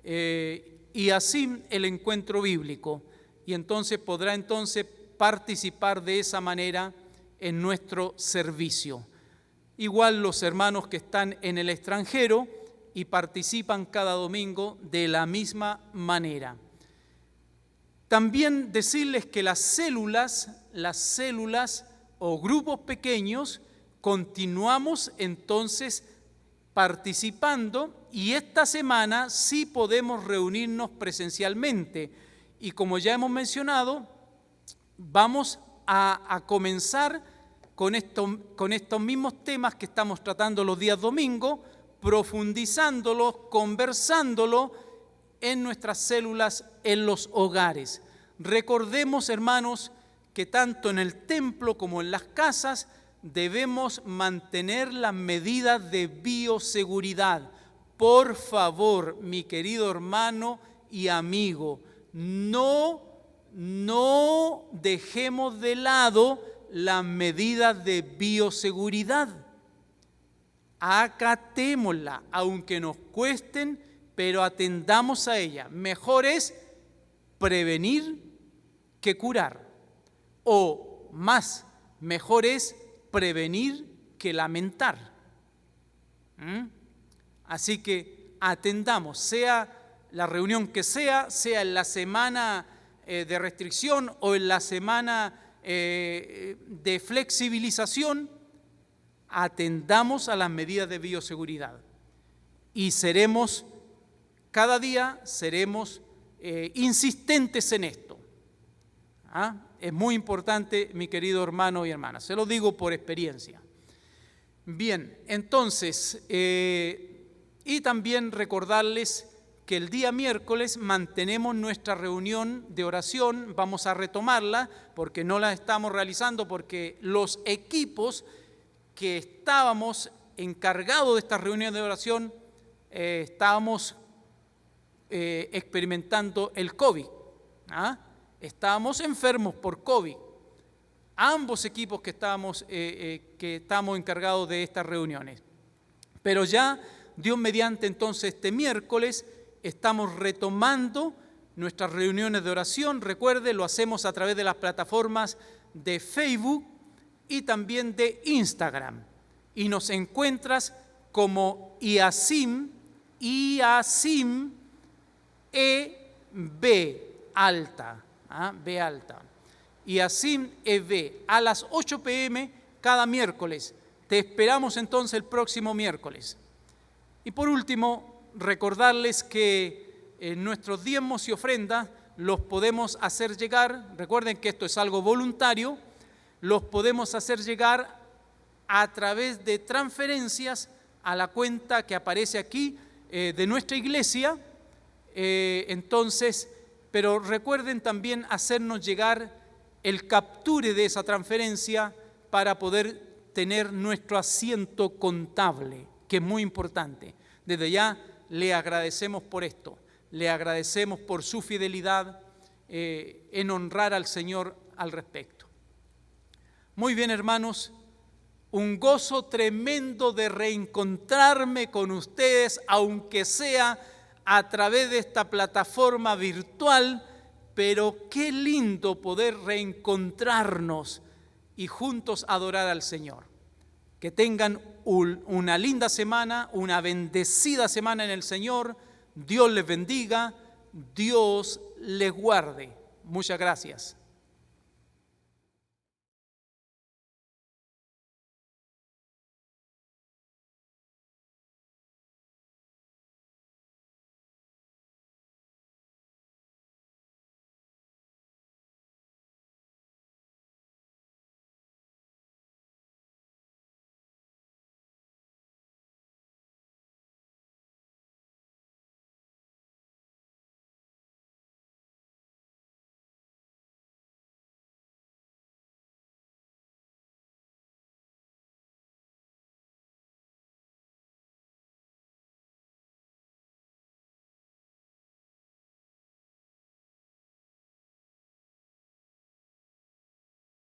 y así el encuentro bíblico. Y entonces podrá participar de esa manera en nuestro servicio. Igual los hermanos que están en el extranjero y participan cada domingo de la misma manera. También decirles que las células o grupos pequeños continuamos entonces participando y esta semana sí podemos reunirnos presencialmente. Y como ya hemos mencionado, vamos a comenzar con estos mismos temas que estamos tratando los días domingos, profundizándolos, conversándolos en nuestras células, en los hogares. Recordemos, hermanos, que tanto en el templo como en las casas debemos mantener las medidas de bioseguridad. Por favor, mi querido hermano y amigo, no dejemos de lado las medidas de bioseguridad. Acatémosla, aunque nos cuesten, pero atendamos a ella. Mejor es prevenir que curar. O más, mejor es prevenir que lamentar. Así que atendamos, sea la reunión que sea en la semana de restricción o en la semana de flexibilización, atendamos a las medidas de bioseguridad y cada día seremos insistentes en esto. Es muy importante, mi querido hermano y hermana, se lo digo por experiencia. Bien, entonces, y también recordarles que el día miércoles mantenemos nuestra reunión de oración, vamos a retomarla porque no la estamos realizando porque los equipos que estábamos encargados de esta reunión de oración estábamos experimentando el COVID. Estábamos enfermos por COVID. Ambos equipos que estamos encargados de estas reuniones. Pero ya, Dios mediante, entonces este miércoles estamos retomando nuestras reuniones de oración. Recuerde, lo hacemos a través de las plataformas de Facebook y también de Instagram. Y nos encuentras como IASIM, B alta, B alta. IASIM EB a las 8 p.m. cada miércoles. Te esperamos entonces el próximo miércoles. Y por último, recordarles que nuestros diezmos y ofrendas los podemos hacer llegar, recuerden que esto es algo voluntario, los podemos hacer llegar a través de transferencias a la cuenta que aparece aquí de nuestra iglesia. Entonces, pero recuerden también hacernos llegar el capture de esa transferencia para poder tener nuestro asiento contable, que es muy importante. Desde ya le agradecemos por esto, le agradecemos por su fidelidad en honrar al Señor al respecto. Muy bien, hermanos, un gozo tremendo de reencontrarme con ustedes, aunque sea a través de esta plataforma virtual, pero qué lindo poder reencontrarnos y juntos adorar al Señor. Que tengan una linda semana, una bendecida semana en el Señor. Dios les bendiga, Dios les guarde. Muchas gracias.